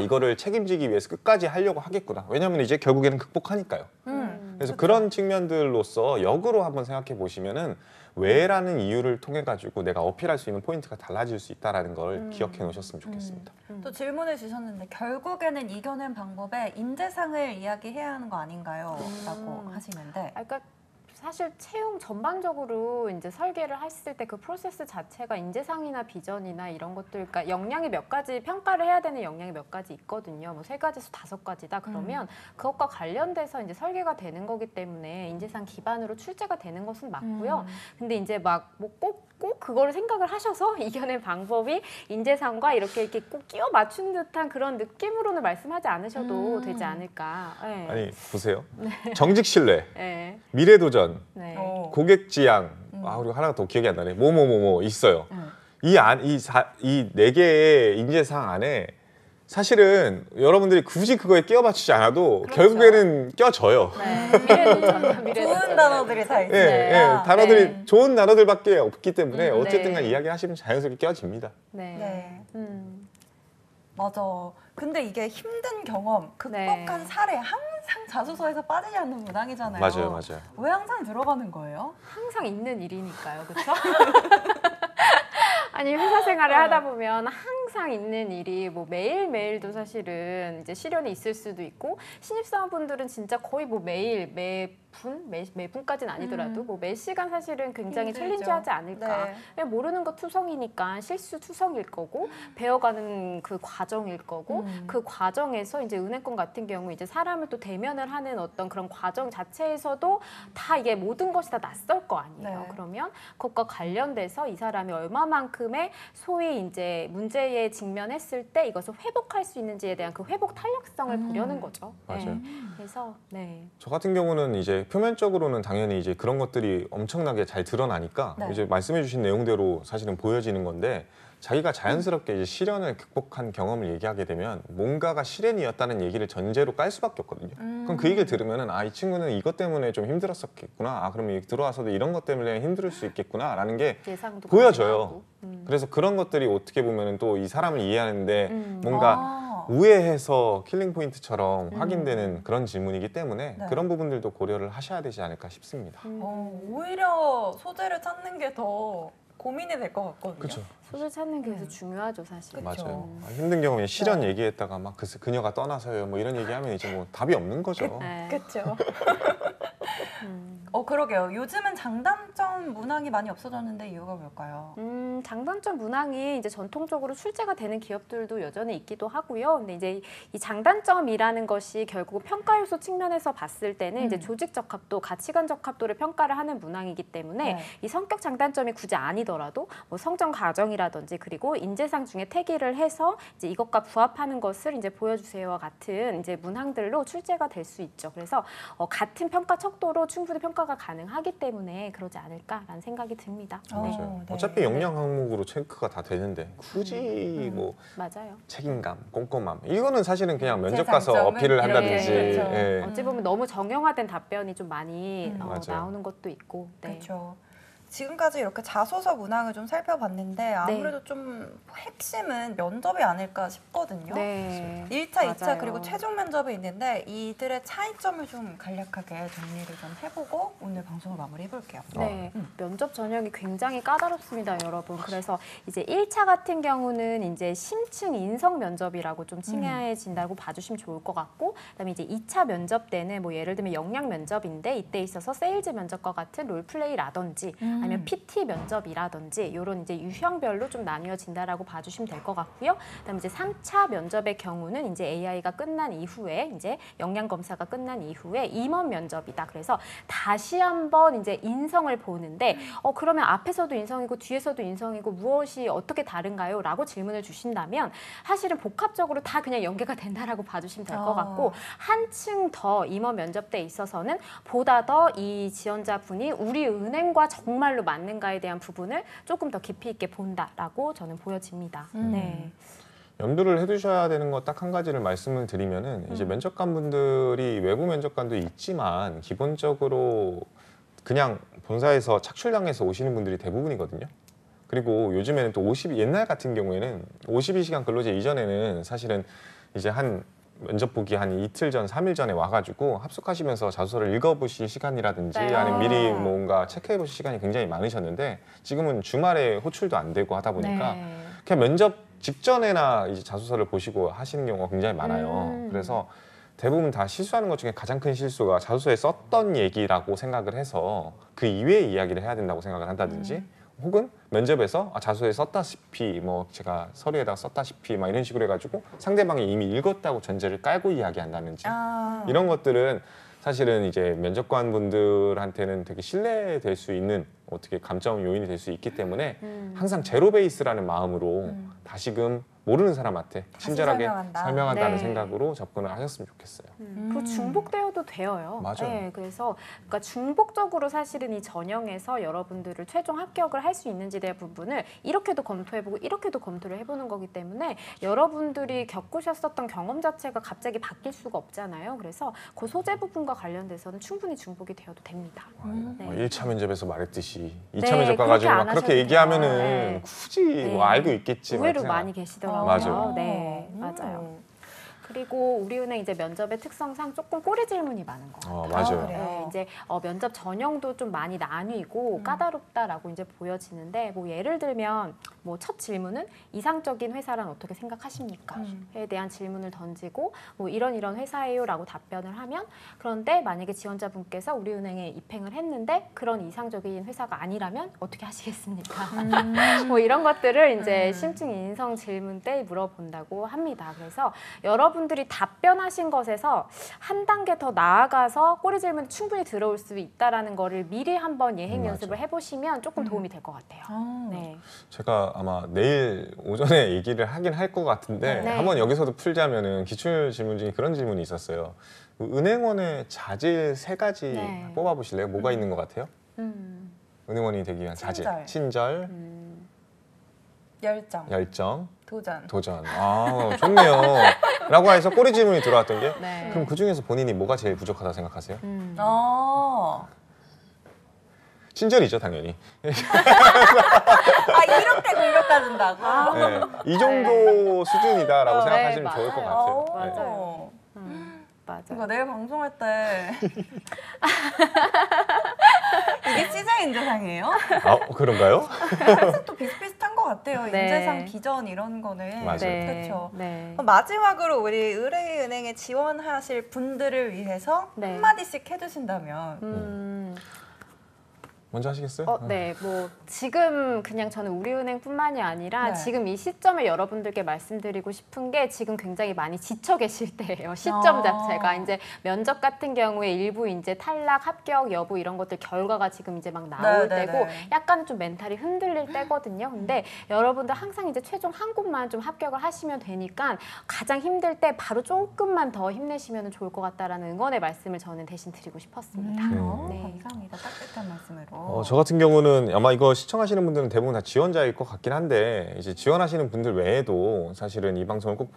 이거를 책임지기 위해서 끝까지 하려고 하겠구나. 왜냐하면 이제 결국에는 극복하니까요. 그래서 그런 측면들로서 역으로 한번 생각해 보시면은 왜라는 이유를 통해 가지고 내가 어필할 수 있는 포인트가 달라질 수 있다라는 걸 기억해 놓으셨으면 좋겠습니다.
또 질문을 주셨는데 결국에는 이겨낸 방법에 인재상을 이야기해야 하는 거 아닌가요? 라고 하시는데
그러니까 사실 채용 전반적으로 이제 설계를 했을 때 그 프로세스 자체가 인재상이나 비전이나 이런 것들, 그러니까 역량이 몇 가지 평가를 해야 되는 역량이 몇 가지 있거든요. 뭐 3가지에서 5가지다 그러면 그것과 관련돼서 이제 설계가 되는 거기 때문에 인재상 기반으로 출제가 되는 것은 맞고요. 근데 이제 막 뭐 꼭 그거를 생각을 하셔서 이겨낸 방법이 인재상과 이렇게 꼭 끼워 맞춘 듯한 그런 느낌으로는 말씀하지 않으셔도 되지 않을까. 네.
아니 보세요. 정직 신뢰,
네.
미래 도전,
네.
고객 지향. 그리고 하나가 더 기억이 안 나네. 뭐뭐뭐뭐 있어요. 이 4개의 인재상 안에 사실은 여러분들이 굳이 그거에 끼워 맞추지 않아도
그렇죠.
결국에는 껴져요.
네. 미래도전, 미래도전.
좋은 단어들이 다
예,
있으니까
단어들이
네.
좋은 단어들밖에 없기 때문에 어쨌든 간
네.
이야기하시면 자연스럽게 껴집니다.
네.
네. 맞아. 근데 이게 힘든 경험, 극복한
네.
사례 항상 자소서에서 빠지지 않는 문항이잖아요.
맞아요.
왜 항상 들어가는 거예요?
항상 있는 일이니까요, 그렇죠? 아니 회사 생활을 하다 보면 항상 있는 일이 뭐 매일매일도 사실은 이제 시련이 있을 수도 있고 신입사원분들은 진짜 거의 뭐 매일 매분까지는 아니더라도 뭐 매 시간 사실은 굉장히
힘들죠.
챌린지하지 않을까.
네.
그냥 모르는 거 투성이니까 실수 투성일 거고 배워가는 그 과정일 거고 그 과정에서 이제 은행권 같은 경우 이제 사람을 또 대면을 하는 어떤 그런 과정 자체에서도 다 이게 모든 것이 다 낯설 거 아니에요.
네.
그러면 그것과 관련돼서 이 사람이 얼마만큼의 소위 이제 문제에 직면했을 때 이것을 회복할 수 있는지에 대한 그 회복 탄력성을 보려는 거죠.
맞아요.
네. 그래서 네.
저 같은 경우는 이제 표면적으로는 당연히 이제 그런 것들이 엄청나게 잘 드러나니까
네.
이제 말씀해주신 내용대로 사실은 보여지는 건데 자기가 자연스럽게 이제 시련을 극복한 경험을 얘기하게 되면 뭔가가 시련이었다는 얘기를 전제로 깔 수밖에 없거든요. 그럼 그 얘기를 들으면은 이 친구는 이것 때문에 좀 힘들었었겠구나. 그러면 들어와서도 이런 것 때문에 힘들 수 있겠구나라는 게
예상도
보여져요.
가능하고.
그래서 그런 것들이 어떻게 보면은 또 이 사람을 이해하는데 뭔가 우회해서 킬링 포인트처럼 확인되는 그런 질문이기 때문에
네.
그런 부분들도 고려를 하셔야 되지 않을까 싶습니다.
오히려 소재를 찾는 게 더 고민이 될 것 같거든요.
그렇죠.
소재 찾는 게 그래서 중요하죠, 사실.
그쵸.
맞아요. 힘든 경우에 실연
네.
얘기했다가 막 그녀가 떠나서요 뭐 이런 얘기하면 이제 뭐 답이 없는 거죠.
네.
그렇죠. 그러게요. 요즘은 장단점 문항이 많이 없어졌는데 이유가 뭘까요?
장단점 문항이 이제 전통적으로 출제가 되는 기업들도 여전히 있기도 하고요. 근데 이제 이 장단점이라는 것이 결국 평가 요소 측면에서 봤을 때는 이제 조직 적합도, 가치관 적합도를 평가를 하는 문항이기 때문에
네.
이 성격 장단점이 굳이 아니더라도 뭐 성적 과정이라든지 그리고 인재상 중에 태기를 해서 이제 이것과 부합하는 것을 이제 보여주세요와 같은 이제 문항들로 출제가 될 수 있죠. 그래서 같은 평가 척도로 충분히 평가가 가능하기 때문에 그러지 않을까라는 생각이 듭니다.
맞아요.
네.
어차피 역량 항목으로 체크가 다 되는데 굳이 뭐
맞아요.
책임감, 꼼꼼함 이거는 사실은 그냥 면접
제
가서
장점은
어필을
이렇게,
한다든지
그렇죠.
예.
어찌 보면 너무 정형화된 답변이 좀 많이
맞아요.
나오는 것도 있고. 네.
그렇죠. 지금까지 이렇게 자소서 문항을 좀 살펴봤는데 아무래도 좀 핵심은 면접이 아닐까 싶거든요.
네.
1차, 2차
맞아요.
그리고 최종 면접이 있는데 이들의 차이점을 좀 간략하게 정리를 좀 해보고 오늘 방송을 마무리해볼게요.
네, 면접 전형이 굉장히 까다롭습니다, 여러분. 그래서 이제 1차 같은 경우는 이제 심층 인성 면접이라고 좀 칭해진다고 봐주시면 좋을 것 같고, 그다음에 이제 2차 면접 때는 뭐 예를 들면 역량 면접인데 이때 있어서 세일즈 면접과 같은 롤플레이라든지 아니면 PT 면접이라든지 이런 이제 유형별로 좀 나뉘어진다라고 봐주시면 될 것 같고요. 그다음에 이제 3차 면접의 경우는 이제 AI가 끝난 이후에 이제 역량 검사가 끝난 이후에 임원 면접이다. 그래서 다시 한번 이제 인성을 보는데 그러면 앞에서도 인성이고 뒤에서도 인성이고 무엇이 어떻게 다른가요? 라고 질문을 주신다면 사실은 복합적으로 다 그냥 연계가 된다라고 봐주시면 될 것 같고 한층 더 임원 면접 때 있어서는 보다 더 이 지원자분이 우리 은행과 정말로 맞는가에 대한 부분을 조금 더 깊이 있게 본다라고 저는 보여집니다. 네.
염두를 해두셔야 되는 거 딱 한 가지를 말씀을 드리면은 이제 면접관분들이 외부 면접관도 있지만 기본적으로 그냥 본사에서 착출당해서 오시는 분들이 대부분이거든요. 그리고 요즘에는 또 옛날 같은 경우에는 52시간 근로제 이전에는 사실은 이제 한 면접 보기 한 이틀 전, 3일 전에 와가지고 합숙하시면서 자소서를 읽어보실 시간이라든지
네.
아니면 미리 뭔가 체크해보실 시간이 굉장히 많으셨는데 지금은 주말에 호출도 안 되고 하다 보니까
네.
그냥 면접 직전에나 이제 자소서를 보시고 하시는 경우가 굉장히 많아요. 그래서 대부분 다 실수하는 것 중에 가장 큰 실수가 자소서에 썼던 얘기라고 생각을 해서 그 이외의 이야기를 해야 된다고 생각을 한다든지 혹은 면접에서 자소서에 썼다시피 뭐 제가 서류에다가 썼다시피 막 이런 식으로 해가지고 상대방이 이미 읽었다고 전제를 깔고 이야기한다든지 이런 것들은 사실은 이제 면접관 분들한테는 되게 신뢰될 수 있는 어떻게 감점 요인이 될 수 있기 때문에 항상 제로 베이스라는 마음으로 다시금 모르는 사람한테 친절하게 설명한다는
네.
생각으로 접근을 하셨으면 좋겠어요.
그 중복되어도 돼요.
맞아요.
네, 그래서 그러니까 중복적으로 사실은 이 전형에서 여러분들을 최종 합격을 할 수 있는지 대한 부분을 이렇게도 검토해보고 이렇게도 검토를 해보는 거기 때문에 여러분들이 겪으셨었던 경험 자체가 갑자기 바뀔 수가 없잖아요. 그래서 그 소재 부분과 관련돼서는 충분히 중복이 되어도 됩니다. 네.
1차 면접에서 말했듯이 2차
네,
면접 가가지고
그렇게 안
막 그렇게
하셔도
얘기하면은
돼요. 네.
굳이
네.
뭐 알고 있겠지. 막
의외로
생각.
많이 계시더라고요.
맞아요.
네, 맞아요. 그리고 우리은행 이제 면접의 특성상 조금 꼬리 질문이 많은 것 같아요.
맞아요.
그래요?
이제 면접 전형도 좀 많이 나뉘고 까다롭다라고 이제 보여지는데 뭐 예를 들면 뭐 첫 질문은 이상적인 회사란 어떻게 생각하십니까?에 대한 질문을 던지고 뭐 이런 회사예요라고 답변을 하면 그런데 만약에 지원자분께서 우리은행에 입행을 했는데 그런 이상적인 회사가 아니라면 어떻게 하시겠습니까? 뭐 이런 것들을 이제 심층 인성 질문 때 물어본다고 합니다. 그래서 여러분들이 답변하신 것에서 한 단계 더 나아가서 꼬리 질문 충분히 들어올 수 있다라는 거를 미리 한번 예행 연습을 해보시면 조금 도움이 될 것 같아요. 네.
제가 아마 내일 오전에 얘기를 하긴 할 것 같은데
네.
한번 여기서도 풀자면은 기출 질문 중에 그런 질문이 있었어요. 은행원의 자질 3가지
네.
뽑아보실래요? 뭐가 있는 것 같아요? 은행원이 되기 위한 자질, 친절, 열정, 도전. 좋네요. 라고 해서 꼬리 질문이 들어왔던 게
네.
그럼 그 중에서 본인이 뭐가 제일 부족하다 생각하세요? 친절이죠, 당연히.
아, 이렇게 공격해준다고?
네, 이 정도 수준이다라고
네,
생각하시면 좋을 것
맞아요.
같아요. 네.
맞아요.
맞아.
그러니까 내일 방송할 때 이게 CJ 인재상이에요?
아, 그런가요?
사실 또 비슷비슷한 것 같아요.
네.
인재상 비전 이런 거는.
맞아요.
그렇죠.
네.
그럼 마지막으로 우리 의뢰은행에 지원하실 분들을 위해서
네.
한마디씩 해주신다면.
먼저 하시겠어요?
네, 뭐 지금 그냥 저는 우리은행뿐만이 아니라
네.
지금 이 시점에 여러분들께 말씀드리고 싶은 게 지금 굉장히 많이 지쳐 계실 때예요. 시점 자체가 이제 면접 같은 경우에 일부 이제 탈락, 합격 여부 이런 것들 결과가 지금 이제 막 나올
네, 네,
때고
네.
약간 좀 멘탈이 흔들릴 때거든요. 근데 여러분들 항상 이제 최종 한 곳만 좀 합격을 하시면 되니까 가장 힘들 때 바로 조금만 더 힘내시면 좋을 것 같다라는 응원의 말씀을 저는 대신 드리고 싶었습니다. 네.
감사합니다. 따뜻한 말씀으로.
저 같은 경우는 아마 이거 시청하시는 분들은 대부분 다 지원자일 것 같긴 한데 이제 지원하시는 분들 외에도 사실은 이 방송을 꼭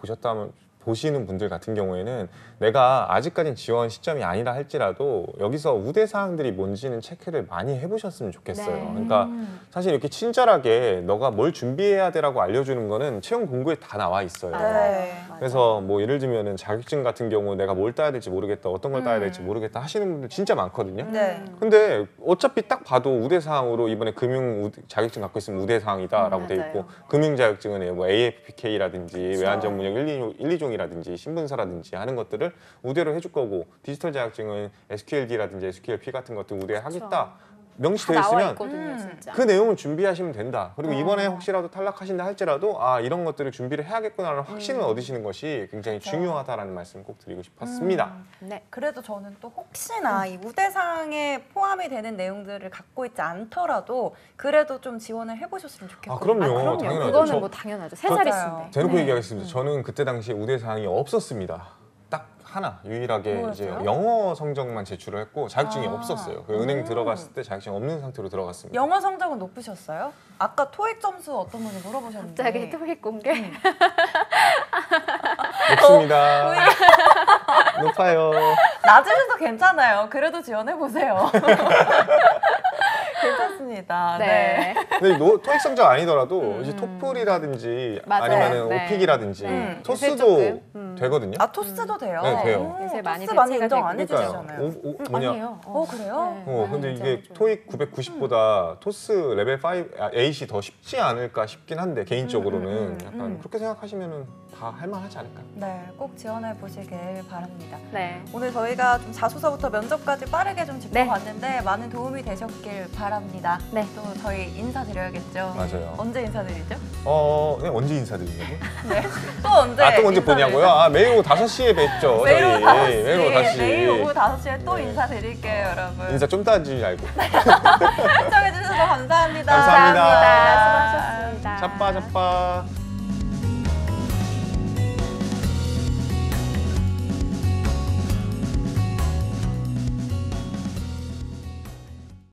보시는 분들 같은 경우에는 내가 아직까지는 지원 시점이 아니라 할지라도 여기서 우대사항들이 뭔지는 체크를 많이 해보셨으면 좋겠어요.
네.
그러니까 사실 이렇게 친절하게 너가 뭘 준비해야 되라고 알려주는 거는 채용 공고에 다 나와 있어요.
네.
그래서 뭐 예를 들면은 자격증 같은 경우 내가 뭘 따야 될지 모르겠다, 어떤 걸 따야 될지 모르겠다 하시는 분들 진짜 많거든요.
네.
근데 어차피 딱 봐도 우대사항으로 이번에 자격증 갖고 있으면 우대사항이다라고 돼
맞아요.
있고 금융자격증은 뭐 AFPK라든지
그렇죠.
외환전문역 1, 2종이라든지 신분사라든지 하는 것들을 우대로 해줄 거고 디지털 자격증은 SQLD라든지 SQLP 같은 것들 우대하겠다 명시되어
다 나와
있으면
있거든요, 진짜.
그 내용을 준비하시면 된다. 그리고 이번에 혹시라도 탈락하신다 할지라도 아 이런 것들을 준비를 해야겠구나라는 확신을 얻으시는 것이 굉장히 중요하다라는 말씀 꼭 드리고 싶었습니다.
네.
그래도 저는 또 혹시나 이 우대사항에 포함이 되는 내용들을 갖고 있지 않더라도 그래도 좀 지원을 해보셨으면 좋겠거든요.
아, 그럼요.
그럼요.
당연하죠.
그거는 뭐 당연하죠. 세 살이신데.
대놓고
네.
얘기하겠습니다. 저는 그때 당시에 우대사항이 없었습니다. 딱 하나 유일하게 이제
뭐였어요?
영어 성적만 제출을 했고 자격증이
아.
없었어요. 그 은행 들어갔을 때 자격증 없는 상태로 들어갔습니다.
영어 성적은 높으셨어요? 아까 토익 점수 어떤 분이 물어보셨는데
갑자기 토익 공개?
높습니다. 높아요.
낮으셔도 괜찮아요. 그래도 지원해보세요. 괜찮습니다. 네.
근데 토익 성적 아니더라도 이제 토플이라든지
맞아요.
아니면은
네.
오픽이라든지
네.
토스도
유세조금.
되거든요.
아 토스도 돼요?
네, 돼요.
요새 많이
토스 많이
대체가
인정
되고
안 해주시잖아요.
뭐냐?
아니에요.
그래요?
네.
근데
많이
이게
인정해줘요.
토익 990보다 토스 레벨 5, 8이 더 쉽지 않을까 싶긴 한데 개인적으로는 약간 그렇게 생각하시면은 다 할만하지 않을까?
네, 꼭 지원해 보시길 바랍니다.
네.
오늘 저희가 좀 자소서부터 면접까지 빠르게 좀 짚어봤는데 많은 도움이 되셨길 바랍니다.
네.
또 저희 인사드려야겠죠.
맞아요.
언제 인사드리죠?
네, 언제 인사드리냐고?
네. 또 언제?
아, 또 언제
인사드리죠?
보냐고요? 아, 매일 오후 5시에 뵙죠.
매일 오후
저희.
5시.
매일 오후 5시.
매일 오후 5시에 또
네.
인사드릴게요, 여러분.
인사 좀 따지 알고.
시청해주셔서 감사합니다.
감사합니다.
감사합니다. 수고하셨습니다.
자빠.